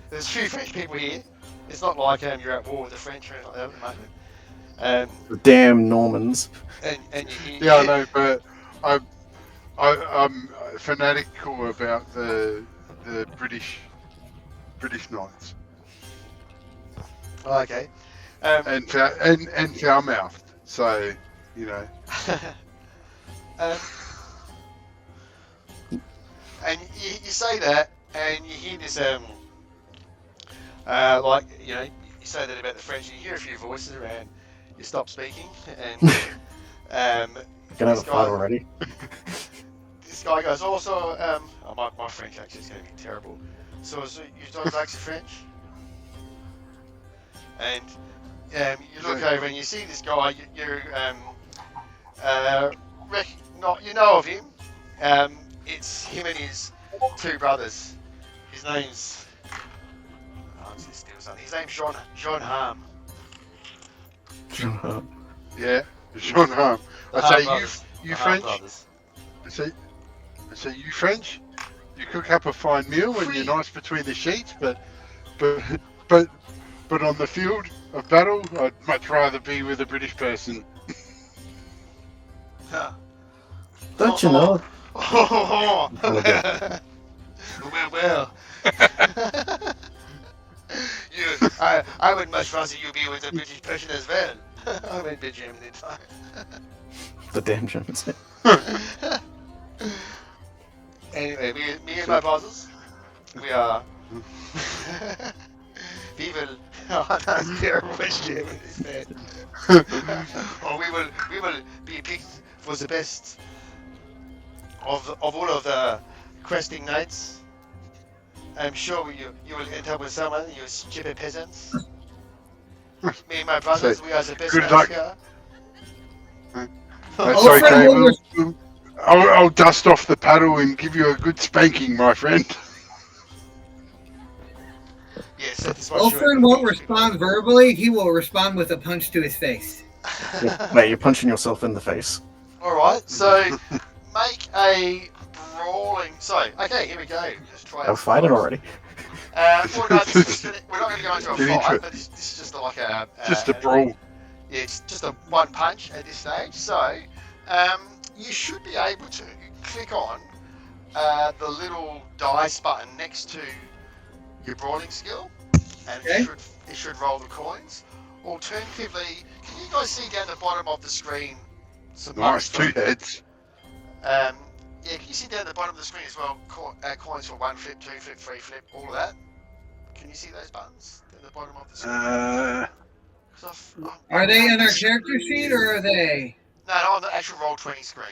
There's a few French people here. It's not like you're at war with the French or anything like that at the moment. Damn Normans. And Yeah, I know, but I'm fanatical about the British knights. Oh, okay. And foul-mouthed, so and you say that, and you hear this you say that about the French, and you hear a few voices around. You stop speaking, and Can I have a fight already? This guy goes, also, my French accent is going to be terrible. So you don't like French? And you look over and you see this guy. You know of him. It's him and his two brothers. His name's His name's John Harm. John Harm. Yeah, John Harm. I say you French. Brothers. I say you French. You cook up a fine meal when you're nice between the sheets, but on the field of battle, I'd much rather be with a British person. Don't you know? Well. I would much rather you be with a British person as well. I went to Germany in time. The damn Germans. Anyway, me and my brothers, we are. People. Oh, that's terrible. West German is bad. Or we will be picked for the best of all of the questing knights. I'm sure you will end up with someone, you stupid peasants. Me and my brothers, So, we are the best good luck. massacre. That's Oh, okay. friend, I'll dust off the paddle and give you a good spanking, my friend. Yes, that is what Olfern won't respond verbally. He will respond with a punch to his face. Mate, you're punching yourself in the face. Alright, so make a brawling. So, okay, here we go. Let's try I'm fighting already. Well, no, we're not going to go into Get a into fight, it. but this is just like a. Just a brawl. Yeah, it's just a one punch at this stage. So, you should be able to click on the little dice button next to your brawling skill, and Okay. it should roll the coins. Alternatively, can you guys see down the bottom of the screen some Nice, buttons? 2 heads. Yeah, can you see down the bottom of the screen as well? Coins for 1 flip, 2 flip, 3 flip, all of that. Can you see those buttons down the bottom of the screen? 'Cause Are they in our character sheet or are they? No, on the actual Roll20 screen.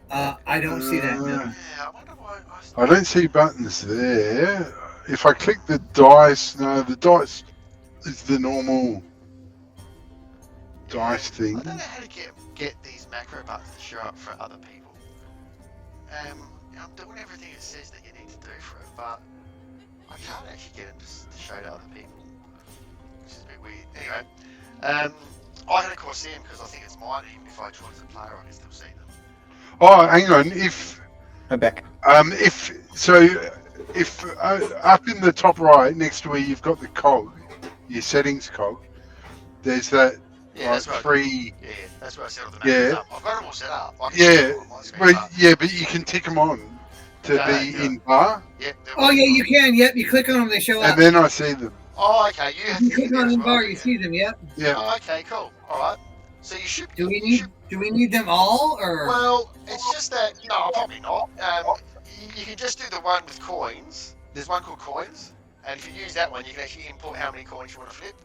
I don't see that. No. Yeah, I wonder why. I don't see buttons there. If I click the dice, no, the dice is the normal dice thing. I don't know how to get these macro buttons to show up for other people. I'm doing everything it says that you need to do for it, but I can't actually get it to show to other people, which is a bit weird. Anyway, I can of course see them because I think it's mine. Even if I join as a player, I can still see them. Oh, hang on. I'm back. If up in the top right, next to where you've got the cog, your settings cog, there's that Yeah, that's right. 3. Yeah, that's where I set all the macros Yeah. up. I've got them all set up. I can Yeah, see them on my screen, but you can tick them on to Yeah, be yeah. in bar, yeah, Oh yeah, you can. Yep, you click on them, they show up. and then I see them. Oh, okay. You have You to click click on as the well, bar, yeah. you see them. Yep. Yeah. Oh, okay, cool. All right. So you should. Do we you need? should- Do we need them all or? Well, it's just that. No, probably not. You can just do the one with coins. There's one called coins, and if you use that one, you can actually input how many coins you want to flip.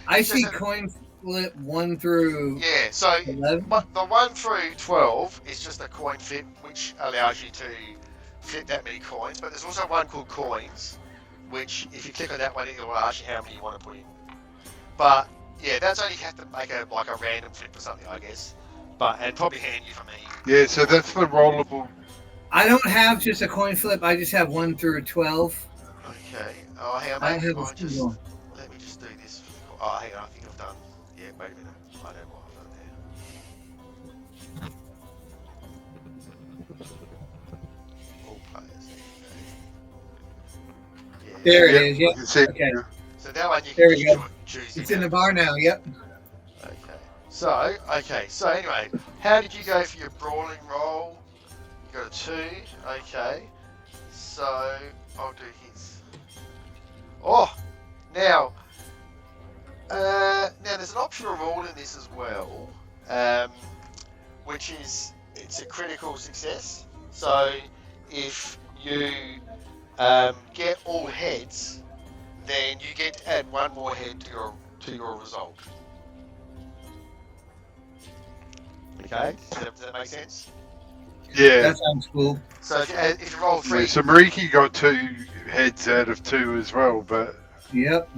I it's see just a- coin flip 1 through Yeah. So 11. but the 1 through 12 is just a coin flip, which allows you to flip that many coins. But there's also one called coins, which if you click on that one, it will ask you how many you want to put in. But yeah, that's only have to make a random flip or something, I guess. And probably handy for me. Yeah, so that's the rollable. I don't have just a coin flip. I just have 1 through 12. Okay. Oh, hang on, I mate. have a I'll just single. let me just do this. Oh, hang on. I think I've done. Yeah, wait a minute. I know what I've done there. All players. Yeah. There it Yeah, is. you Yep. can see it, Okay. yeah. So that one you There can we just go. choose. It's in the bar now. Yep. Okay. So anyway, how did you go for your brawling roll? You got a 2. Okay. So I'll do his. Oh, now there's an optional rule in this as well, which is it's a critical success. So if you get all heads, then you get to add 1 more head to your result. Okay, does that make sense? Yeah. That sounds cool. So if you roll 3, So Mariki got 2 heads out of 2 as well, but Yep.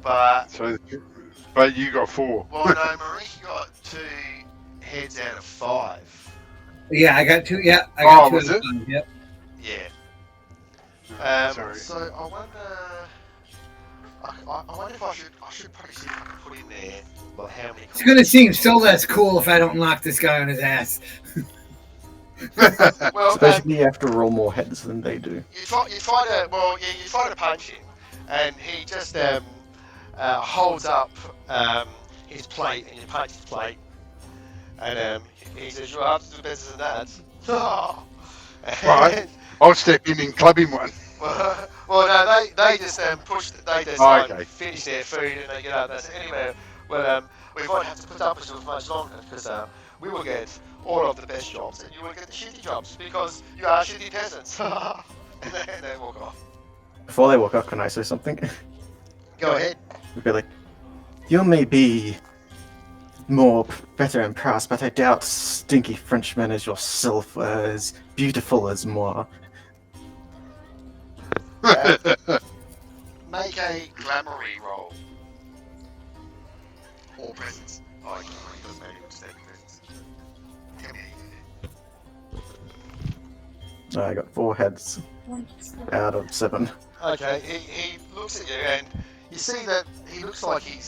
but you got 4. well, no, Mariki got 2 heads out of 5. Yeah, I got 2. Yeah, I got 2. Was out it? of 5, Yep. Yeah. Sorry. So I wonder. I wonder if I should probably see if I can put in there like how many. It's gonna seem so less cool if I don't knock this guy on his ass. Well, So basically, you have to roll more heads than they do. you try to punch him, and he just holds up his plate, and you punch his plate, and he says, "You'll have to do better than that." Right. I'll step in and club him one. Well, no, they just they just Oh, okay. finish their food and they get up. They say, anyway, well, we won't have to put up with you much longer because we will get all of the best jobs and you will get the shitty jobs because you are shitty peasants. and they walk off. Before they walk off, can I say something? Go ahead. We'd be like, you may be better in prowess, but I doubt stinky Frenchman as yourself are as beautiful as moi. Make a glamoury roll. Or presents. Oh, it doesn't matter. Just take presents. Tell me how you do it. I got 4 heads out of 7. Okay, he looks at you and you see that he looks like he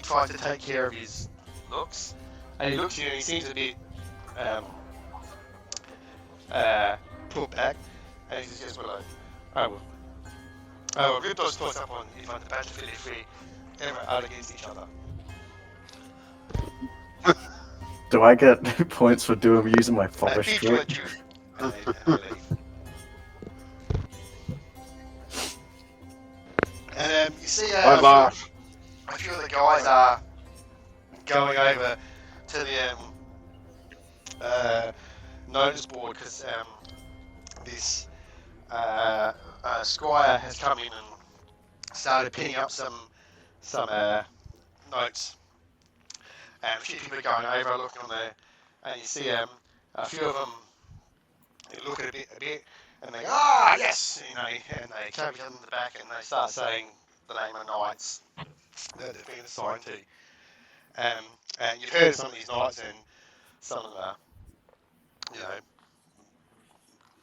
tries to take care of his looks, and he looks at you and he seems a bit put back, and he says, well, I will rip those toys up on in front of the battlefield if we ever are against each other. Do I get points for using my foppish Beat you trick? at you. And they leave. And you see I laugh. a few of the guys are going over to the notice board because this squire has come in and started pinning up some notes. And a few people are going over looking on there, and you see a few of them look at a bit, and they go, yes, and they clap each other on the back, and they start saying the name of knights that they've been assigned to. And you've heard of some of these knights, and some of them are,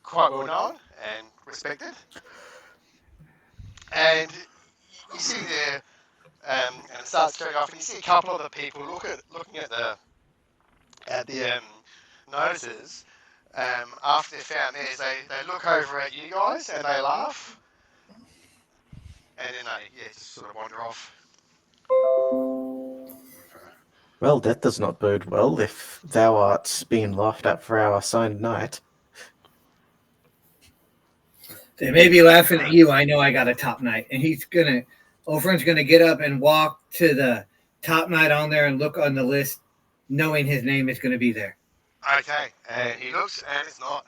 quite well known and respected. And you see there, and it starts going off, and you see a couple of the people looking at the notices. After they've found theirs, they look over at you guys and they laugh, and then they just sort of wander off. Well, that does not bode well if thou art being laughed at for our assigned knight. They may be laughing at you. I know I got a top knight, and Olfrin's gonna get up and walk to the top knight on there and look on the list, knowing his name is gonna be there. Okay, and he looks, and it's not.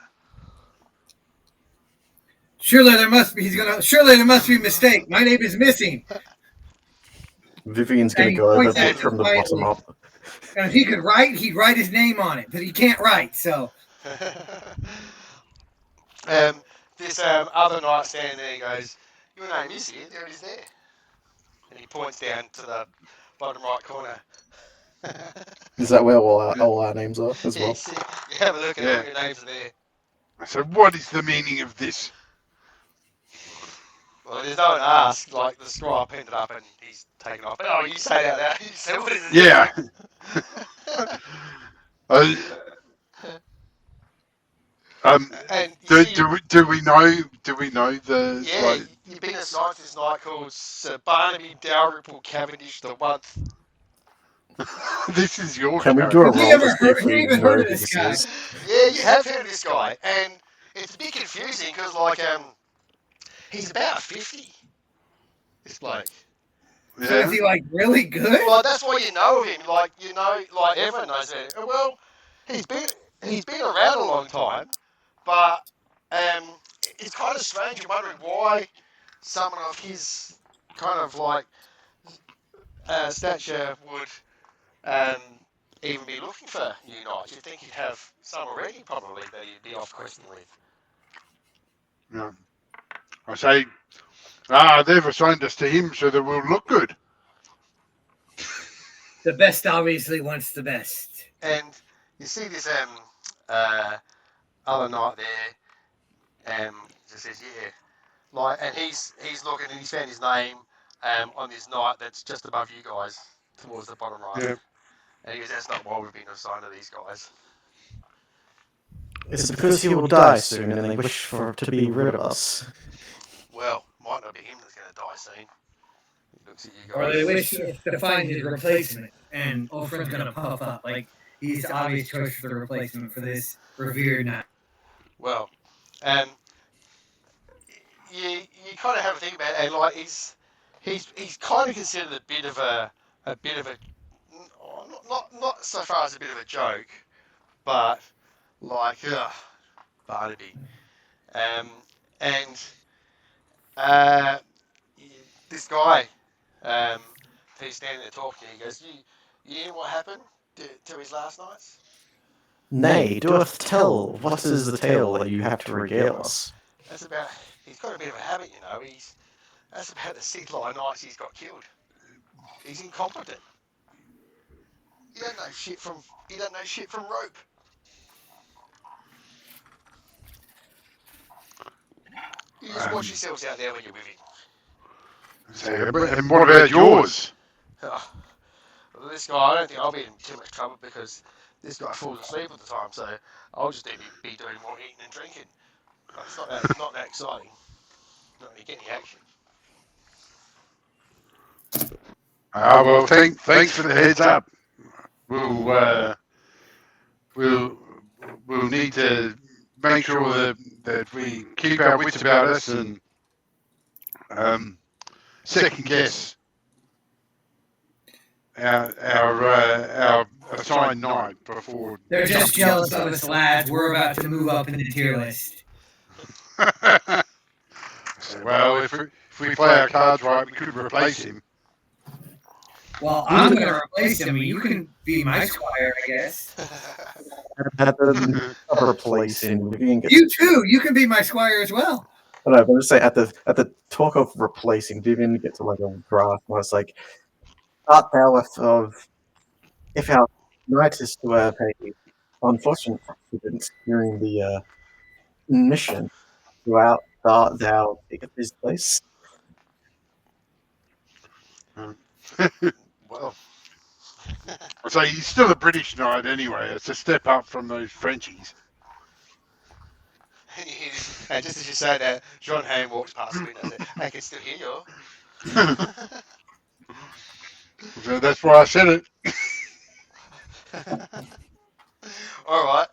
Surely there must be a mistake. My name is missing. Vivian's going to go over there from the bottom up. And if he could write, he'd write his name on it, but he can't write, so. This other knight standing there, he goes, your name is here, there it is there. And he points down to the bottom right corner. Is that where all our names are as well? You have a look at all your names are there. So what is the meaning of this? Well, there's no one asked, like the scribe pinned it up and he's taken off. Oh, you say that now. You say, what is it? Yeah. And do we know the? Yeah, Like, you've been assigned to this knight called Sir Barnaby Dalrymple Cavendish the Once. this is your. Can we do a roll Have you to see if we even know heard who of this this guy? is? Yeah, you have heard of this guy, and it's a bit confusing because, he's about 50. This bloke. So is he like really good? Well, that's why you know of him. Everyone knows it. Well, he's been around a long time, but it's kind of strange. You're wondering why someone of his kind of stature would even be looking for new knights. You'd think he'd have some already, probably, that he'd be off questing with. Yeah. I say, they've assigned us to him so that we'll look good. The best obviously wants the best. And you see this other knight there, just says, and he's looking and he's found his name on this knight that's just above you guys, towards the bottom right. Yeah. And he goes, that's not why we've been assigned to these guys. Is it because he will die soon and they wish to be rid of us? Well, might not be him that's going to die soon. He looks at you Or guys. they wish to find his replacement, and Olfrin's gonna puff up. Like he's the obvious choice for the replacement for this revered knight. Well, um, you kind of have to think about it, and like he's kind of considered a bit of a not so far as a bit of a joke, but like Barnaby, um, and uh, this guy who's standing there talking, he goes, you hear what happened to his last nights? Nay, doth tell, what is the tale that you have to regale us? That's about. He's got a bit of a habit, you know. That's about the 6 line nights he's got killed. He's incompetent. You don't know shit from rope. You just watch yourselves out there when you're with him. And what about yours? Oh, well, this guy, I don't think I'll be in too much trouble because this guy falls asleep all the time, so I'll just be doing more eating and drinking. It's not that exciting. Not really getting action. Well, thanks for the heads up. We'll need to make sure that we keep our wits about us and second guess our assigned knight before. They're just jealous of us, lads. We're about to move up in the tier list. Well, if we play our cards right, we could replace him. Well, I'm going to replace him. You can be my squire, I guess. That doesn't replace him. You too. You can be my squire as well. I don't know, but I just say at the talk of replacing, Vivian gets like a grasp, and it's like, art thou if our knight is to have a unfortunate accident during the mission, art thou pick up his place? Well, So he's still a British knight anyway. It's a step up from those Frenchies. and just as you say that, John Hamm walks past the window and says, I can still hear you. So that's why I said it. All right.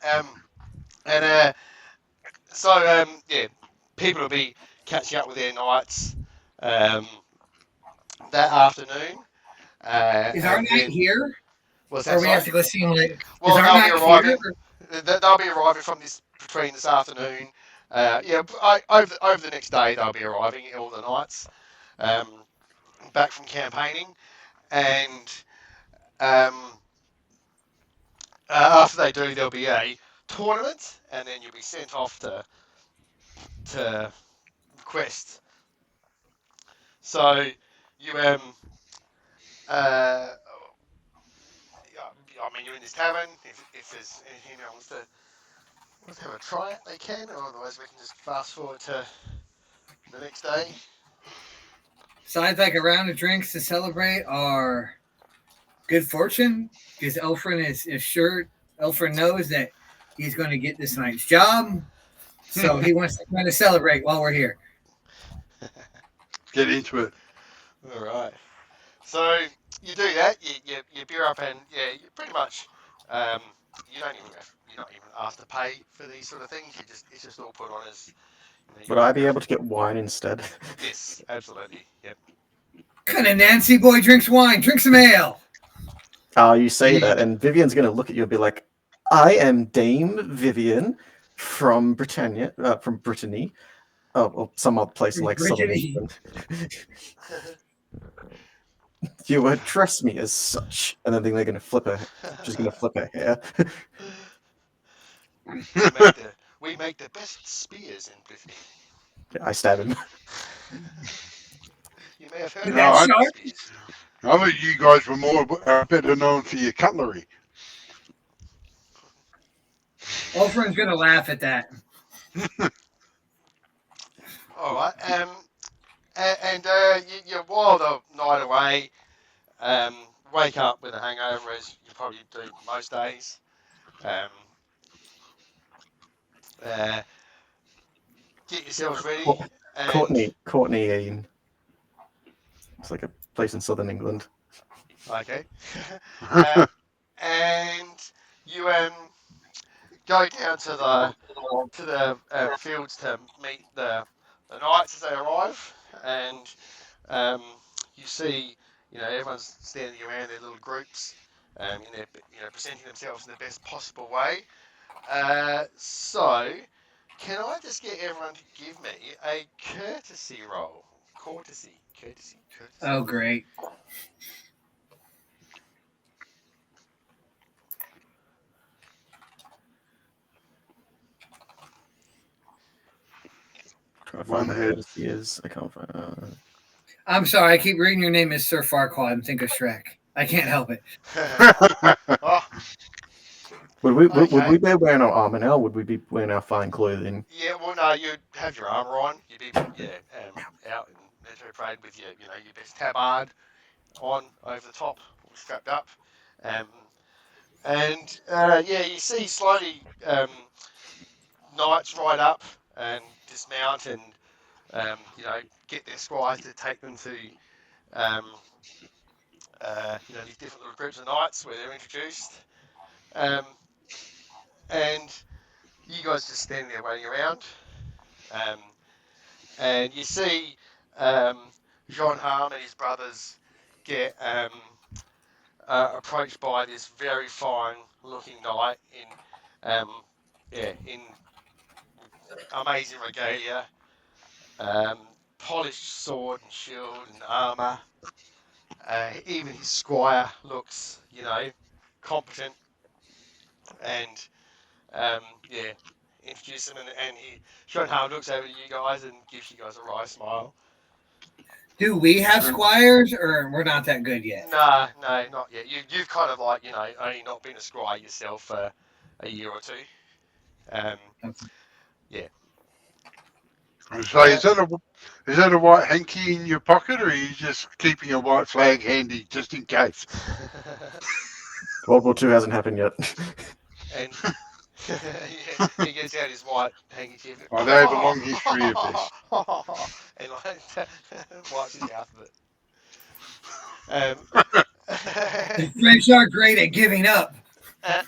Yeah, people will be catching up with their knights that afternoon. Is our knight here? What's Or that? we have to go see him later? Well, is our knight arriving. here? They'll be arriving between this afternoon. Over the next day they'll be arriving, all the knights, back from campaigning, and after they do, there'll be a tournament, and then you'll be sent off to quest. So you you're in this tavern. If there's anything that wants to have a try it, they can, or otherwise we can just fast forward to the next day. Sounds like a round of drinks to celebrate our good fortune, because Elfrin is sure. Elfrin knows that he's going to get this night's job, so he wants to kind of celebrate while we're here. Get into it. All right. So you do that. You beer up, and you pretty much you're not even asked to pay for these sort of things. It's just all put on as. Would I be able to get wine instead? Yes, absolutely. Yep. Kind of Nancy boy drinks wine. Drink some ale. You say that, and Vivian's going to look at you and be like, I am Dame Vivian from Britannia, from Brittany. Or some other place like Southern England. You address me as such, and then they're going to flip her. She's going to flip her hair. We make the best spears in Brittany. I stab him. You may have heard of spears. I thought you guys were better known for your cutlery. Elfrin's going to laugh at that. All right. You while the night away, wake up with a hangover as you probably do most days. Get yourselves ready. Courtney. It's like a place in southern England. Okay. And you go down to the fields to meet the knights as they arrive, and um, you see, everyone's standing around their little groups, in their, presenting themselves in the best possible way. So, can I just get everyone to give me a courtesy roll? Courtesy. Oh, great. Trying to One find what head. courtesy is. I can't find. I'm sorry. I keep reading your name as Sir Farquaad and think of Shrek. I can't help it. Oh, Would okay. we be wearing our armor now? Or would we be wearing our fine clothing? Yeah, well, no, you'd have your armour on. You'd be, out in military parade with your best tabard on over the top, all strapped up. Um, and yeah, you see slowly knights ride up and dismount and get their squires to take them to um, these different little groups of knights where they're introduced. Um, and you guys just standing there waiting around. Um, and you see Jean Harm and his brothers get approached by this very fine-looking knight in amazing regalia, um, polished sword and shield and armor. Even his squire looks, competent, and yeah, introduce him, and Schoenhardt looks over to you guys and gives you guys a wry smile. Do we have squires, or we're not that good yet? No, not yet. You've kind of like, only not been a squire yourself for a year or two. Um, yeah. So is that a white hanky in your pocket, or are you just keeping a white flag handy just in case? World War II hasn't happened yet. And he gets out his white handkerchief. Oh, they have a long history of this. And like wipes his mouth with it. The French are great at giving up. And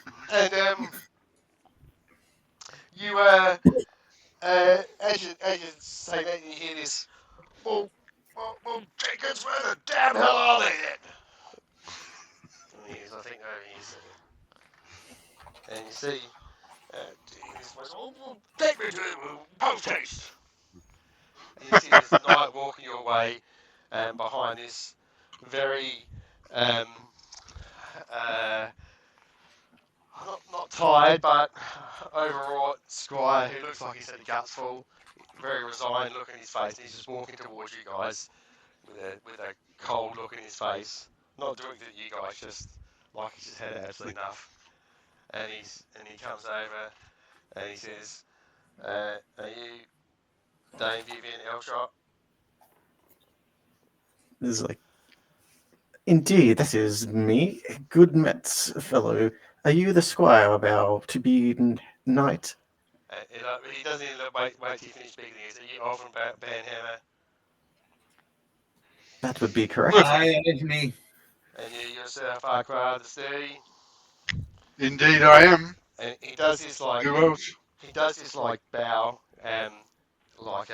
you as you say that, you hear this. Well, Jenkins, where the damn hell are they then? And he goes, I think over here, sir. And you see, this voice, well, take me to post haste. And you see this knight walking your way, behind this very um, uh, not tired but overwrought squire who looks like he's had the guts full, very resigned look in his face, and he's just walking towards you guys with a cold look in his face, not doing it to you guys, just like he's just had absolutely enough. And he comes over and he says, "Are you Dame Vivian Elshot?" This is like, indeed, that is me. Good Mets fellow. Are you the squire of our to-be knight? He doesn't even wait till you finish speaking. He says, "Are you all from Banhammer?" That would be correct. That is me. And you yourself, Farquhar the Sturdy. Indeed, I am. And he does this like Who else? bow, like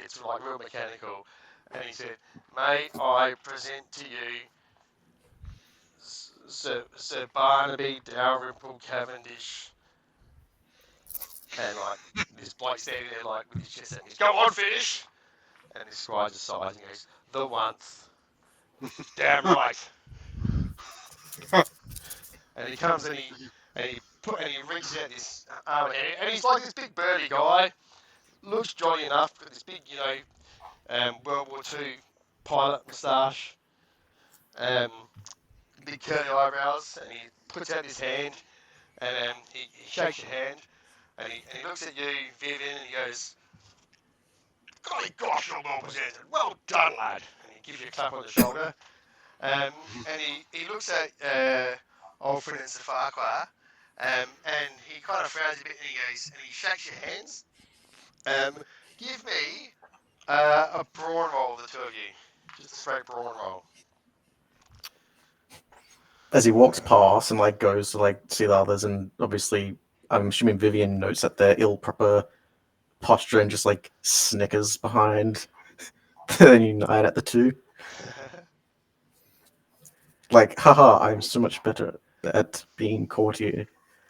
it's like real mechanical. And he said, "May I present to you Sir Barnaby Dalrymple Cavendish?" And like this bloke standing there like with his chest out, he goes, "Go on, finish." And this squire just sighs and goes, "The once." Damn right. And he comes and he reaches out this arm, and he's like this big burly guy, looks jolly enough, got this big, World War II pilot moustache, um, big curly eyebrows, and he puts out his hand, and he shakes your hand, and he looks at you, Vivian, and he goes, "Golly gosh, you're well presented. Well done, lad." And he gives you a clap on the shoulder. And he looks at old friend and Farquhar, and he kind of frowns a bit, and he shakes your hands. Give me a brawn roll, the two of you, just a straight brawn roll. as he walks past and like goes to like see the others, and obviously I'm assuming Vivian notes that they're ill proper posture and just like snickers behind the new night at the two. Like, haha, I'm so much better at being courtier.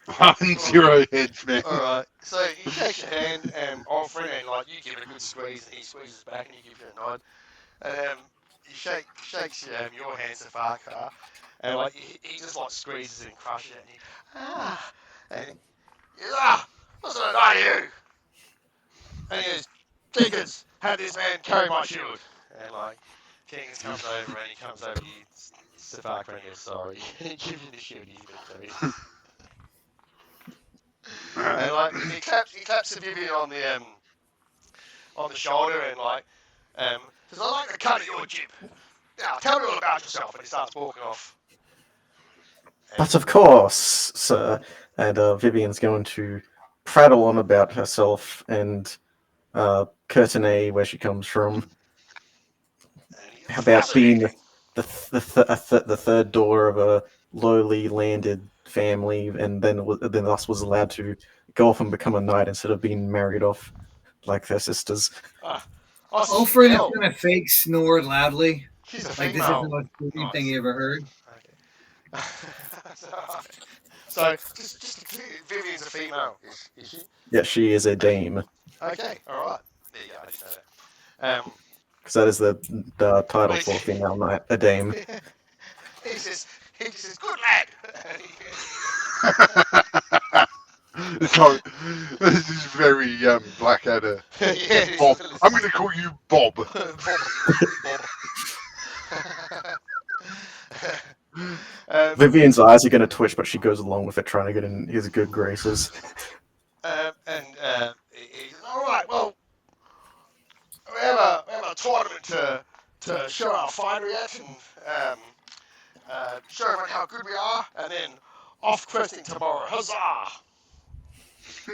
1-0 heads, man. All right. So he shakes your hand, old friend, and like you give it a good squeeze, and he squeezes back, and he gives you a nod, and he shakes your hand, Safaka, and like he just like squeezes and crushes it, and and he goes, what's the matter you? And he goes, Jenkins, have this man carry my shield, and like Jenkins comes over and he comes over to you, Safaka, and goes, sorry, and he gives you the shield he's been carrying. And like he claps the Vivian on the shoulder and like says, I like the cut of your jib. Now tell me all about yourself, and he starts walking off. But of course, sir. And Vivian's going to prattle on about herself and Courtenay, where she comes from, about being the third daughter of a lowly landed family, and then thus was allowed to go off and become a knight instead of being married off like their sisters. Alfred is going to fake snore loudly. She's a like female. This is the most brilliant thing you ever heard. Okay. So, just Vivian's a female, is she? Yeah, she is a dame. Okay, all right. There you go. I just know that. Because that is the title for a female knight, a dame. He just says, good lad. So, this is very Blackadder. Yeah, Bob. I'm going to call you Bob. Vivian's eyes are going to twitch, but she goes along with it, trying to get in his good graces. He says, all right, well, we have a tournament to show our finery at and show everyone how good we are, and then off questing tomorrow. Huzzah!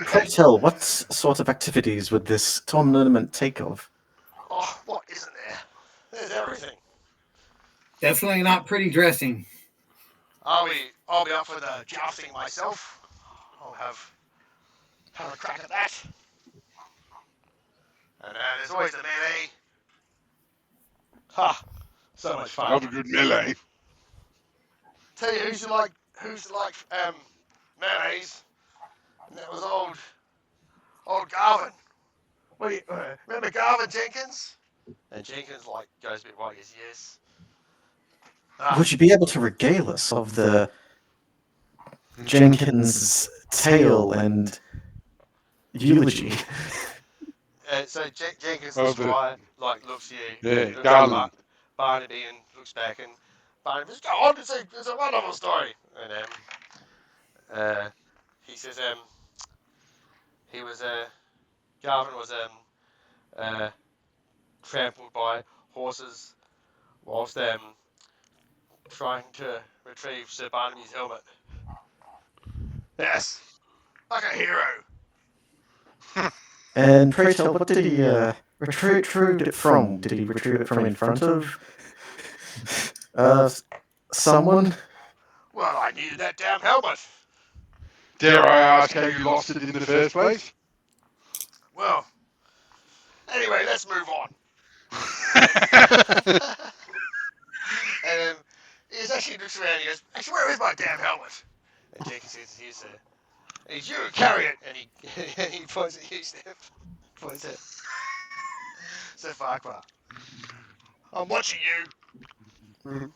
Pray tell, what sort of activities would this tournament take of? Oh, what isn't there? There's everything. Definitely not pretty dressing. I'll be up for the jousting myself. I'll have a crack at that. And there's always the melee. Ha! So much fun. Not a good melee. Tell you who's like melees. And that was old Garvin. Remember Garvin Jenkins? And Jenkins like goes a bit white. Goes, yes. Would you be able to regale us of the Jenkins tale and eulogy? So Jenkins the squire like looks at you. Yeah, looks Garland. at Barnaby and looks back, and Barnaby says, "Go on, it's a wonderful story." And he says, Garvin was trampled by horses whilst trying to retrieve Sir Barnaby's helmet. Yes, like a hero. And pray tell, what did he retrieve it from? Did he retrieve it from in front of someone? Well, I needed that damn helmet. Dare I ask how you lost it in the first place? Well, anyway, let's move on. And he actually looks around and he goes, actually, where is my damn helmet? And Jenkins says, here's there. And he's, you carry it. And he points at you, Steph. Points at Sir Farquhar. I'm watching you.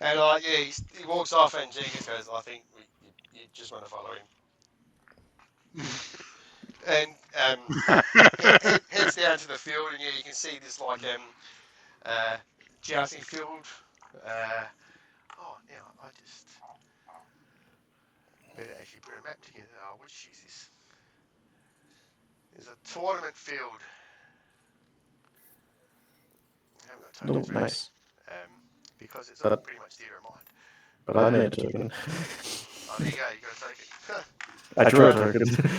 and like, yeah, he walks off and Jenkins goes, I think you just want to follow him. And heads down to the field, and yeah, you can see this like jousting field. Now I just better actually put a map together. Which is this? There's a tournament field. I haven't got tokens for Nice. because it's all pretty much theatre of mind. But I need a token. Oh, there you go. You got a token. I drew a token.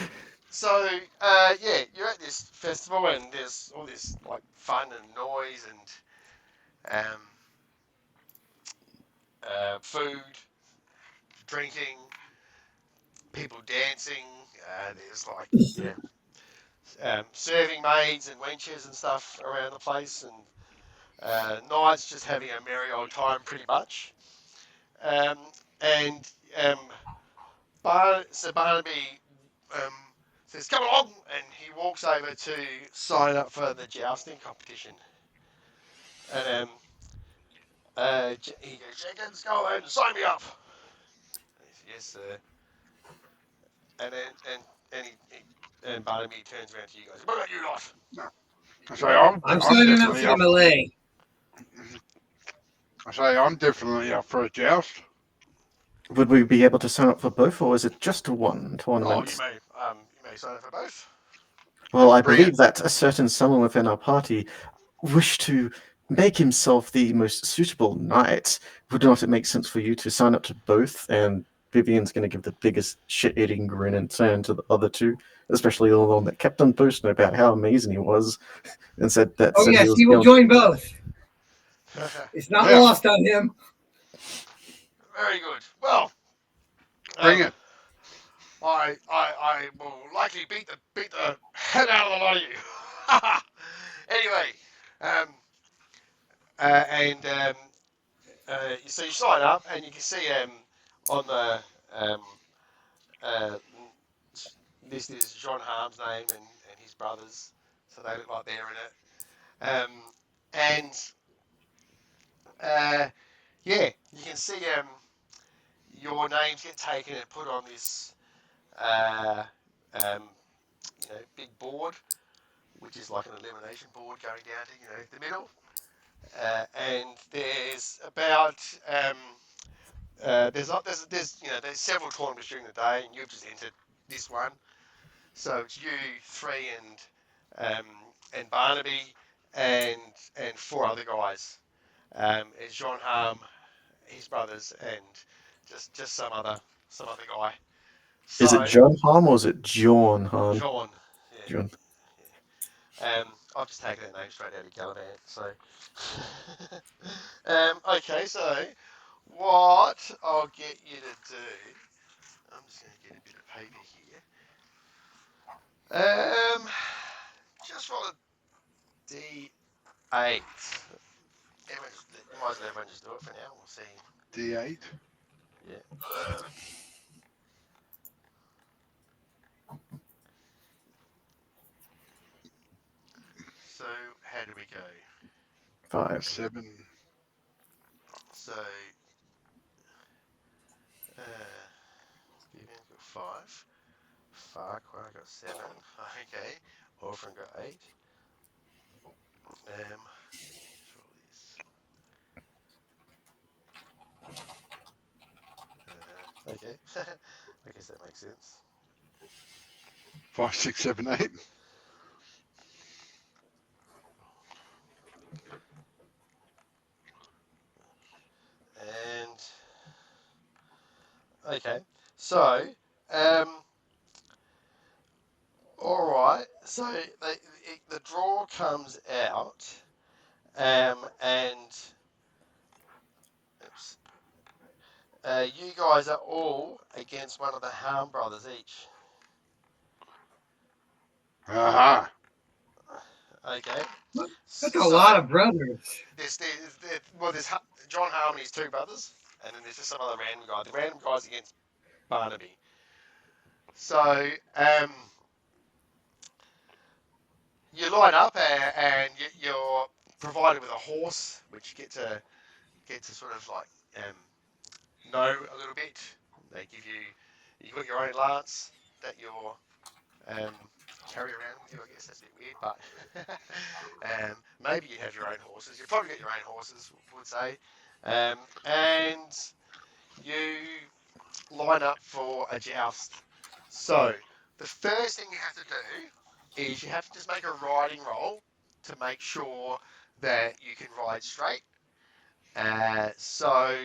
So, yeah, you're at this festival and there's all this like fun and noise and um, food, drinking, people dancing. There's like serving maids and wenches and stuff around the place, and knights just having a merry old time, pretty much. Um, and so Barnaby um, says, "Come along," and he walks over to sign up for the jousting competition. And he goes, "Jenkins, go ahead and sign me up." And he says, "Yes, sir." And then and Barnaby turns around to you guys. "What about you lot?" I say I'm, I'm I'm signing up for definitely the up. Malay. I say I'm definitely up for a joust. Would we be able to sign up for both, or is it just one Oh, tournament? you may sign up for both. Well, I Bring it. believe that a certain someone within our party wished to make himself the most suitable knight. Would not it make sense for you to sign up to both? And Vivian's going to give the biggest shit-eating grin and turn to the other two, especially the one that kept on boasting about how amazing he was, and said Oh he yes, was he will going. join both. It's not Yeah, lost on him. Very good. Well, bring um, it. I will likely beat the head out of the lot of you. Anyway, um, and so you sign up, and you can see on the um, uh, list is John Harm's name and his brothers, so they look like they're in it. And yeah, you can see your names get taken and put on this uh, um, big board, which is like an elimination board going down to the middle. And there's about there's several tournaments during the day, and you've just entered this one. So it's you, three, and Barnaby, and four other guys. It's John Harm, his brothers, and just some other guy. Is it So John Harm or is it John Harm? John, yeah, John. I've just taken that name straight out of Gallivant. So okay, so what I'll get you to do, I'm just going to get a bit of paper here. Just roll a D8. You might as well everyone just do it for now. We'll see. D8. Yeah. So how do we go? 5. 7. So Vivian's got 5. Farquhar got 7. Okay. Orphan got 8. Let's roll this. Okay. I guess that makes sense. 5, 6, 7, 8. And okay. So all right. So the draw comes out, and oops, you guys are all against one of the Harm brothers each. Aha. Okay. That's a So lot of brothers. there's John Harm and his two brothers, and then there's just some other random guy. The random guy's against Barnaby. So you line up, and you're provided with a horse, which you get to sort of like know a little bit. They give you got your own lance that you're um, carry around with you. I guess that's a bit weird, but maybe you have your own horses. You probably got your own horses, would say, and you line up for a joust. So the first thing you have to do is you have to just make a riding roll to make sure that you can ride straight. So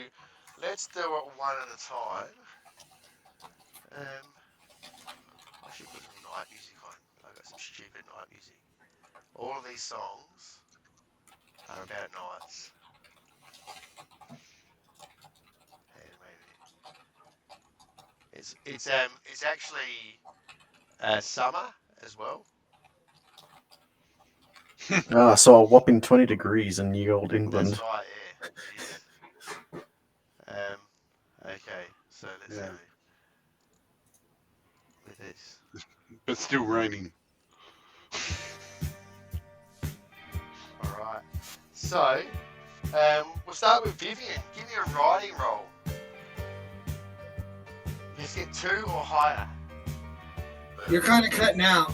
let's do it one at a time. I should put some night music on. I've got some stupid night music. All of these songs are about knights. It's actually summer as well. So a whopping 20 degrees in ye old England. That's right. Yeah, it is. Okay, so let's Yeah. go with this. But still raining. All right. So we'll start with Vivian. Give me a riding roll. Let's get 2 or higher. You're kind of cutting out.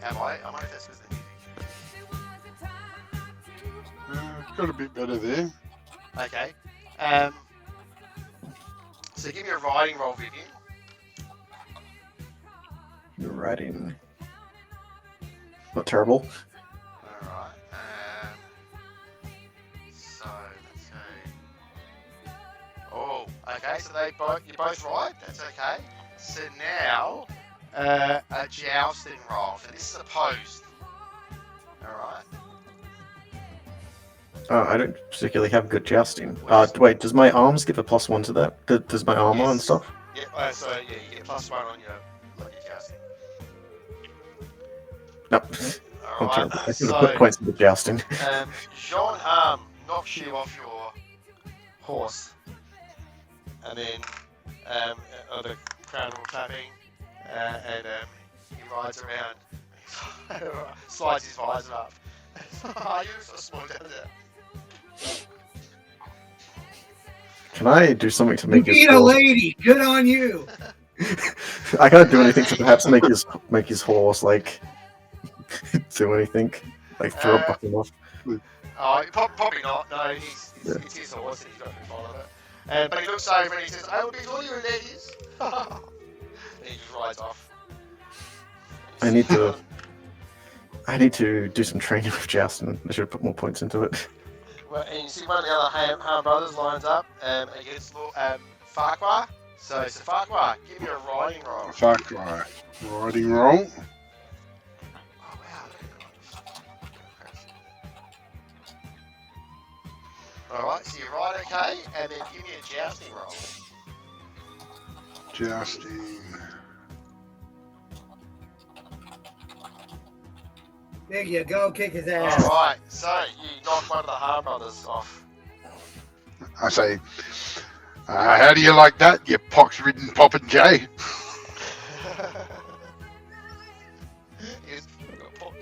Am I? I wonder if that's because of the music. Got a bit better there. Okay. So give me a riding roll, Vivian. You're riding. Not terrible. Alright. So let's go. Oh, okay, so you're both right, that's okay. So now a jousting roll. So this is opposed. Alright. I don't particularly have good jousting. Wait, does my arms give a +1 to that? Does my armor and stuff? Yeah, so yeah, you get +1 on your jousting. No. I'm Alright, terrible. I should have put points into jousting. Jean knocks you off your horse, and then the crown will clapping, and he rides around, slides his visor up. Are you so small down there? Can I do something to You make his beat a horse... lady. Good on you. I can't do anything to perhaps make his horse like do anything, like throw a bucket off. Oh, probably not. No, it's his horse and he's got control of it. But he looks over and he says, "I will beat all your ladies." And he just rides off. I need to do some training with jousting. I should have put more points into it. Well, and you see one of the other Ham brothers lines up against Farquhar. So Farquhar, give me a riding roll. Farquhar. Riding roll. Oh wow, look at that. Alright, so you ride okay, and then give me a jousting roll. Jousting. There you go. Kick his ass. Alright, so you knock one of the Ham brothers off. I say, how do you like that, you pox-ridden Poppin' J? He's got pox.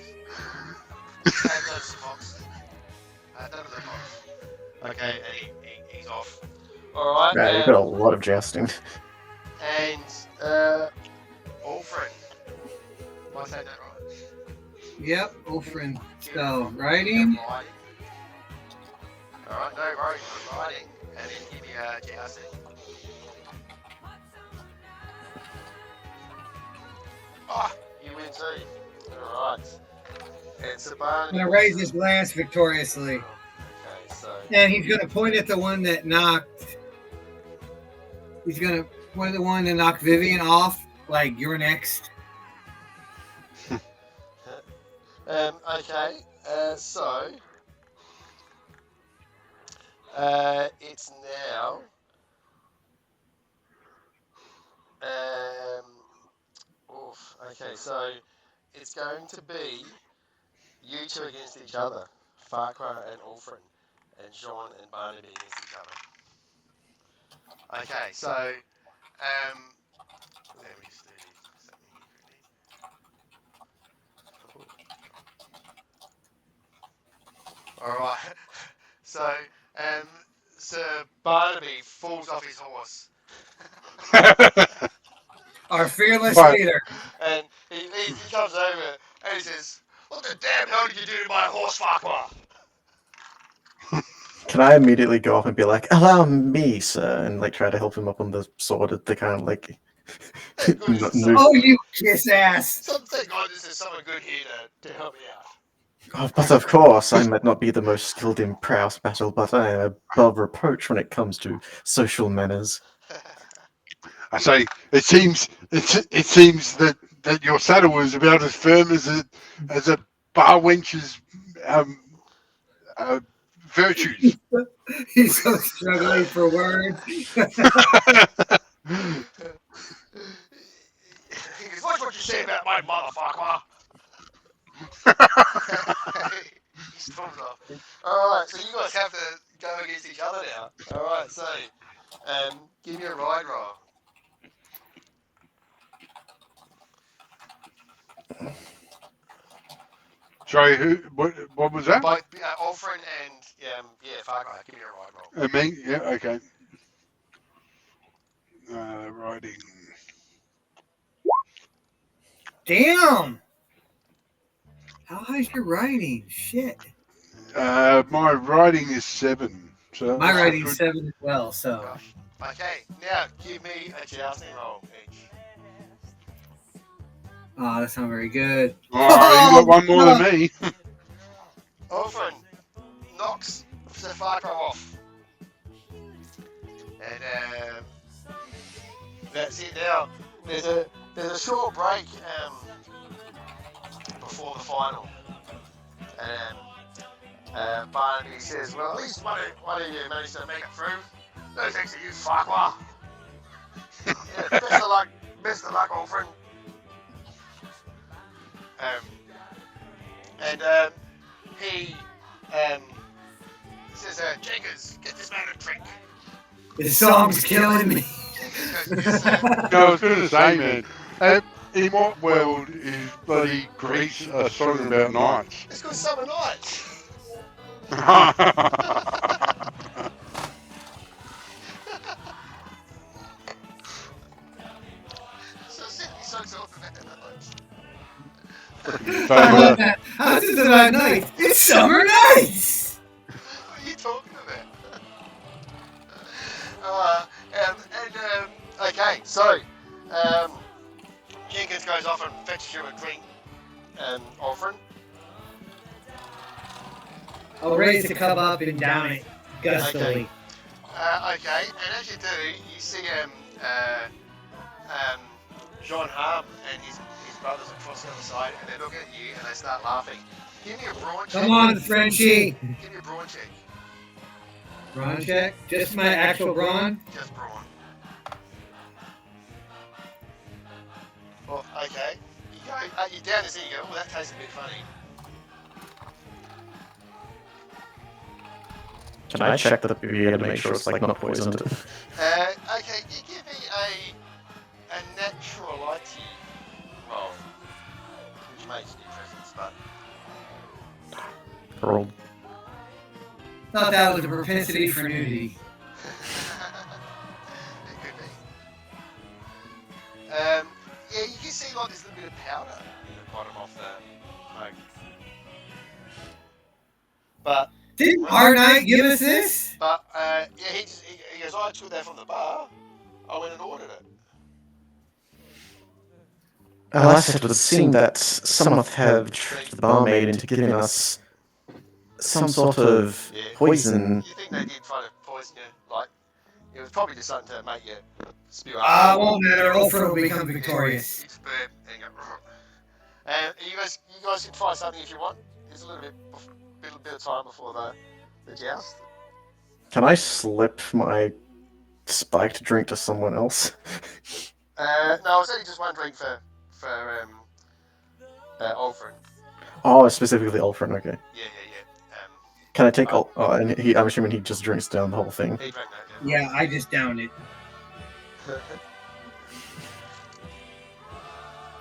That's pox. That was a pox. Okay, and he's off. Alright, Yeah, you've got a lot of jousting. and Alfred. Am I saying that right? Yep, old friend. So, riding. Alright, no worries, riding. And then give me a jousting. Ah, you win too. Alright. And Saban. I'm going to raise his lance victoriously. Okay, so. And he's going to point at the one that knocked. He's going to point at the one that knocked Vivian off. Like, you're next. Okay, so it's now okay, so it's going to be you two against each other, Farquhar and Alfred, and Jean and Barnaby against each other. Okay, so let me just do something here quickly. Alright, so Sir Barnaby falls off his horse. Our fearless Right. leader. And he comes over and he says, "What the damn hell did you do to my horse, Farquhar?" Can I immediately go up and be like, "Allow me, sir," and like try to help him up on the sword at the kind of like. Oh, you kiss ass. Thank God there's someone good here to help me out. Oh, but of course, I might not be the most skilled in prowess battle, but I am above reproach when it comes to social manners. I say, it seems that your saddle was about as firm as a bar wench's Virtues. He's so struggling for words. He goes, watch what you say about my motherfucker. He storms off. Alright, so you guys have to go against each other now. Alright, so give me a ride roll. Sorry, who? What was that? Both Alfred and Farquhar, give me a ride roll. Me? Yeah, okay. Writing. Damn. How high's your writing? Shit. My writing is 7. So My that's writing's good. 7 as well, so. Gosh. Okay, now give me a jousting roll each. Oh, that's not very good. Oh, you got one more than me. Alfred knocks Sir Farquhar off. And that's it now. There's a short break before the final. Barnaby says, well, at least one of you managed to make it through. No thanks to you, Farquhar. Yeah, best of luck, old friend. He says, Jenkins, get this man a drink. This song's killing me. Jenkins goes, yes, sir. No, I was going to say, man. In what world is bloody Greece a song about knights? It's called Summer Nights. So Sydney songs all about nights. I love that. How's this about night? It's summer nights. What are you talking about? Okay, so Jenkins goes off and fetches you a drink, Alfred. I'll raise the cup up and down it gustily. Okay, and as you do, you see John Harm and his brothers across the other side, and they look at you and they start laughing. Give me a brawn check. Come on, Frenchie. Give me a brawn check. Brawn check? Just my actual brawn? Just brawn. Well, okay. You down this, you go, oh, that tastes a bit funny. Can I check the beer to make sure it's like not poisoned? Okay, you give me a naturality roll, which makes a difference, but Rolled. Thought that was a propensity for nudity. it could be. Yeah, you can see like this little bit of powder in the bottom of the mug. But Didn't Hard Knight give us this? But he goes, I took that from the bar. I went and ordered it. Alas, it would seem that someone have tricked the barmaid into giving us some sort of poison. You think they did try to poison you? Like, it was probably just something to make you spew up. Won't matter. Alfred will become victorious. It's burp and go. And you guys can try something if you want. There's a little bit of time before the joust. Can I slip my spiked drink to someone else? No, it's only just one drink for Alfred. Oh, specifically Ulfrin, okay. Yeah. Can I take all? Oh, and I'm assuming he just drinks down the whole thing. He drank that. Yeah, I just downed it.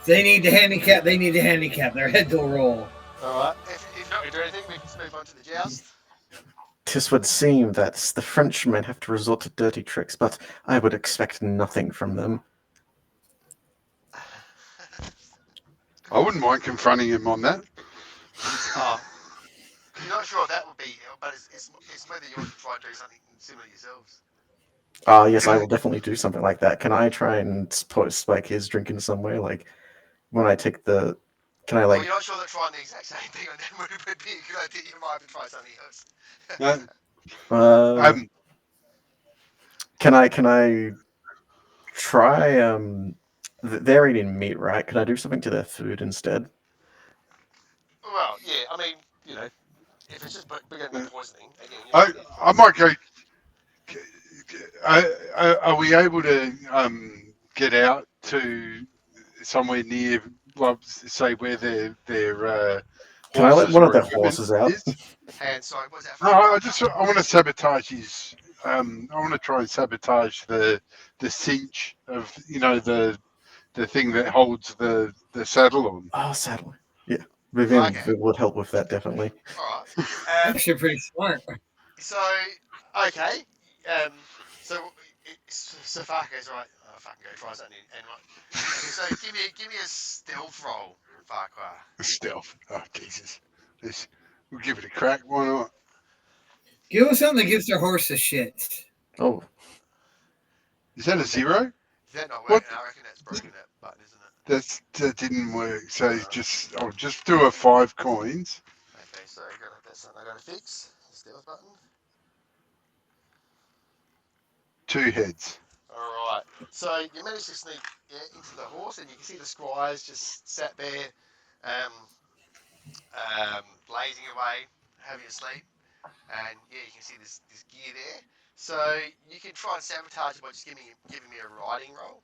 They need to handicap. Their head will roll. Alright, if not, we do anything, we can move on to the joust. 'Tis would seem that the Frenchmen have to resort to dirty tricks, but I would expect nothing from them. I wouldn't mind confronting him on that. Oh, you're not sure if that would be, but it's whether you want to try and do something similar yourselves. Yes, I will definitely do something like that. Can I try and spike his drink in some way? Like, when I take the... Can I, Well, like... you're not sure that trying the exact same thing on them would be a good idea. You might have to try something else. Can I try, they're eating meat, right? Can I do something to their food instead? Well, yeah, I mean, you know, if it's just bigger than poisoning, again, I might go. Are we able to get out to somewhere near, well, say where their Can I let horses one of or their equipment horses out? is? And sorry, what's that? No, I want to sabotage his. I want to try and sabotage the cinch of the thing that holds the saddle on. Oh, sadly. Yeah. Vivian Okay. would help with that, definitely. All right. That's actually pretty smart. So, okay. So Farquhar goes, right. Oh, fucking go try something. And okay, so give me a stealth roll, Farquhar. Stealth. Oh Jesus! We'll give it a crack. Why not? Give us something that gives their horse a shit. Oh, Is that a 0? Is that not What? working? I reckon that's broken that button, isn't it? That didn't work. So I'll just do a 5 coins. Okay, so that's something I got to fix. Stealth button. 2 heads. All right. So you managed to sneak into the horse, and you can see the squires just sat there, blazing away, having a sleep. And yeah, you can see this gear there. So you can try and sabotage it by just giving me a riding roll.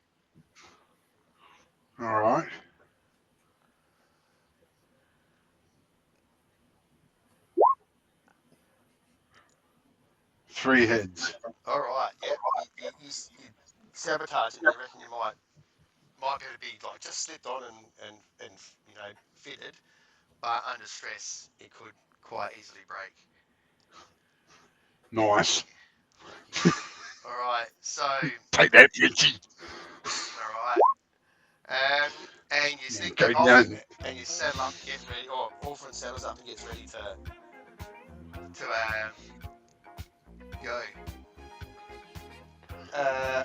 All right. Three heads. All right. Yep. You sabotage it. And you reckon you might be able to be like just slipped on and fitted, but under stress it could quite easily break. Nice. All right. So. Take that, Richie. All right. And you sneak Go back off, down. and you saddle up and get ready, or Orphan settles up and gets ready to go.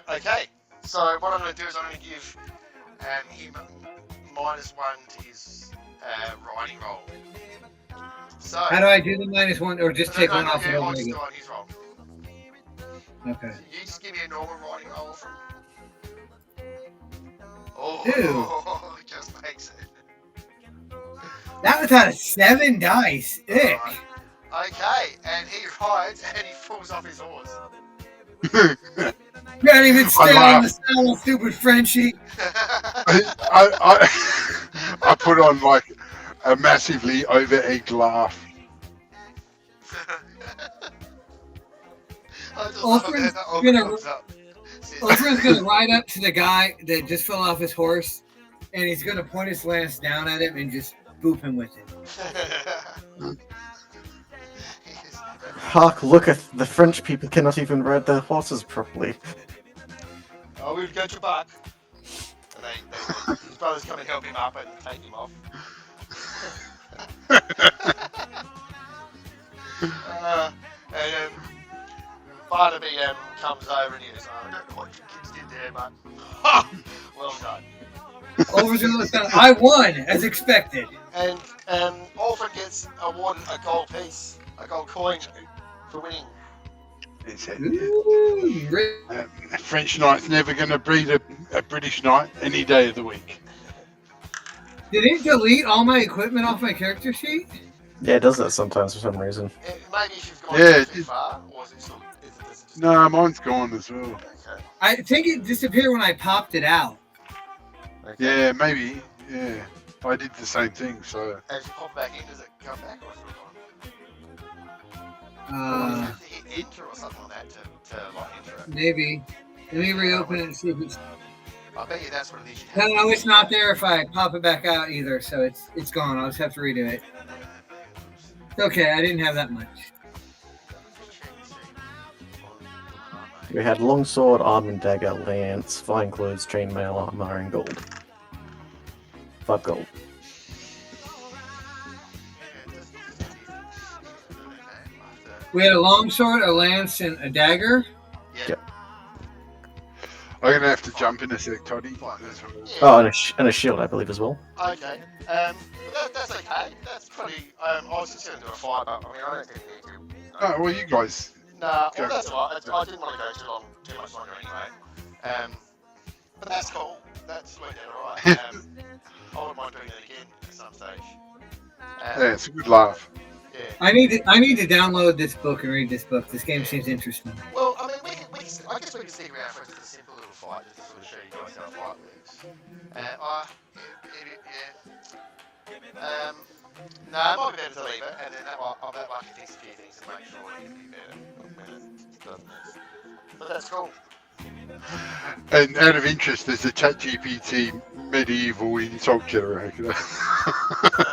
Okay, so what I'm going to do is I'm going to give him -1 to his riding roll. So How do I do the -1, or just take one off? Yeah, of I'll the just do it on his roll. Okay. So you just give me a normal riding roll from. Ew. It just makes it. That was out of 7 dice. Ick. Okay, and he rides and he falls off his horse. Can't even stay laugh. on the saddle, stupid Frenchie. I put on like a massively over-egged laugh. Ulfrin's gonna ride up to the guy that just fell off his horse, and he's gonna point his lance down at him and just boop him with it. hark, looketh, the French people cannot even ride their horses properly. Oh, we'll get you back. And his brothers come and help him up and take him off. And Barnaby comes over and he goes, I don't know what you kids did there, but well done. Over to the side. I won, as expected. And Orphan gets awarded a gold piece, a gold coin for winning. Ooh, A French knight's never going to beat a British knight any day of the week. Did it delete all my equipment off my character sheet? Yeah, it does that sometimes for some reason. Maybe if you've gone too far, or is it still... Does it just... No, mine's gone as well. Okay. I think it disappeared when I popped it out. Okay. Yeah, maybe. Yeah, I did the same thing. So As you pop back in, does it come back or is it gone? You have to hit enter or something like that to like enter it. Maybe. Let me reopen it and see if it's... I bet you that's what it is. No, it's not there if I pop it back out either, so it's gone. I'll just have to redo it. Okay, I didn't have that much. We had longsword, arm and dagger, lance, fine clothes, chainmail, armor, and gold. 5 gold. We had a longsword, a lance, and a dagger. Yep. I'm going to have to jump in a sec, Toddy. Oh, and a shield, I believe, as well. Okay. That's okay. That's pretty. I was just going to do a fight, but I mean, I don't think we need to. Oh, well, you guys. Nah, well, that's alright. I didn't want to go too much longer anyway. But that's cool. That's worked out alright. I wouldn't mind doing it again at some stage. Yeah, it's a good laugh. Yeah. I need to download this book and read this book. This game seems interesting. Well, I mean, I guess we can stick around for just a simple little fight just to sort of show you guys how a fight works. No, it might be better to leave it, and then I'll bet I can fix a few things to make sure it can be better. But that's cool. And out of interest, there's a ChatGPT medieval insult generator. There you go.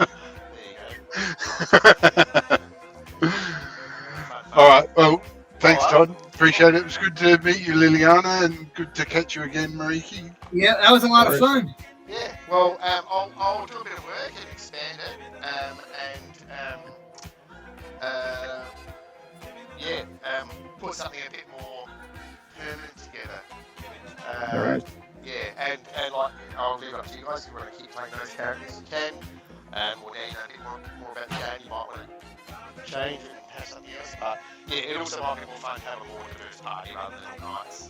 All right. Well, thanks, All right. Todd. Appreciate it. It was good to meet you, Liliana, and good to catch you again, Mariki. Yeah, that was a lot of fun. Yeah, well, I'll do a bit of work and expand it, put something a bit more permanent together. All right. Yeah, and like, I'll leave it up to you guys if you want to keep playing those characters, you can. Or now you know a bit more about the game, you might want to change and have something else. But yeah, it also might be more fun to have a more diverse party rather than all nights.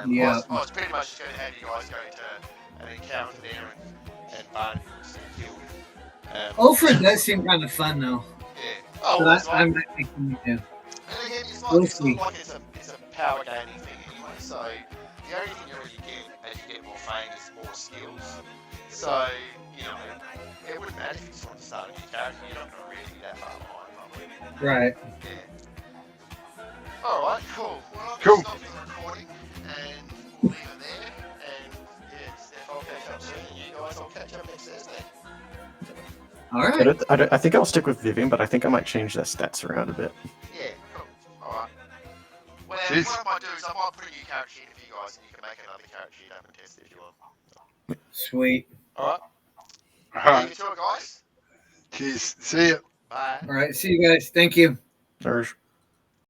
Yeah. I was pretty much just going to have you guys go to an encounter there and burn and kill. Ulfred does seem kind of fun though. Yeah. Oh, So well, I'm not thinking to. and again, it's We'll not see. like it's a power gaining thing anyway. So the only thing you really get as you get more fame is more skills. So you know, it wouldn't matter if you just want to start a new character. You're not going to really be that far behind, probably. Right. Yeah. All right. Cool. Well, Cool. I'll stop the recording and we'll leave it there. And yeah, Steph, I'll catch up soon, and you guys, I'll catch up next Thursday. All right. I think I'll stick with Vivian, but I think I might change their stats around a bit. Yeah. Cool. All right. Well, Cheers. what I might do is I might put a new character sheet in for you guys, and you can make another character sheet up and test it if you want. Sweet. All right. All Leave right. it to it, guys. Cheers. See ya. Bye. All right. See you guys. Thank you. Or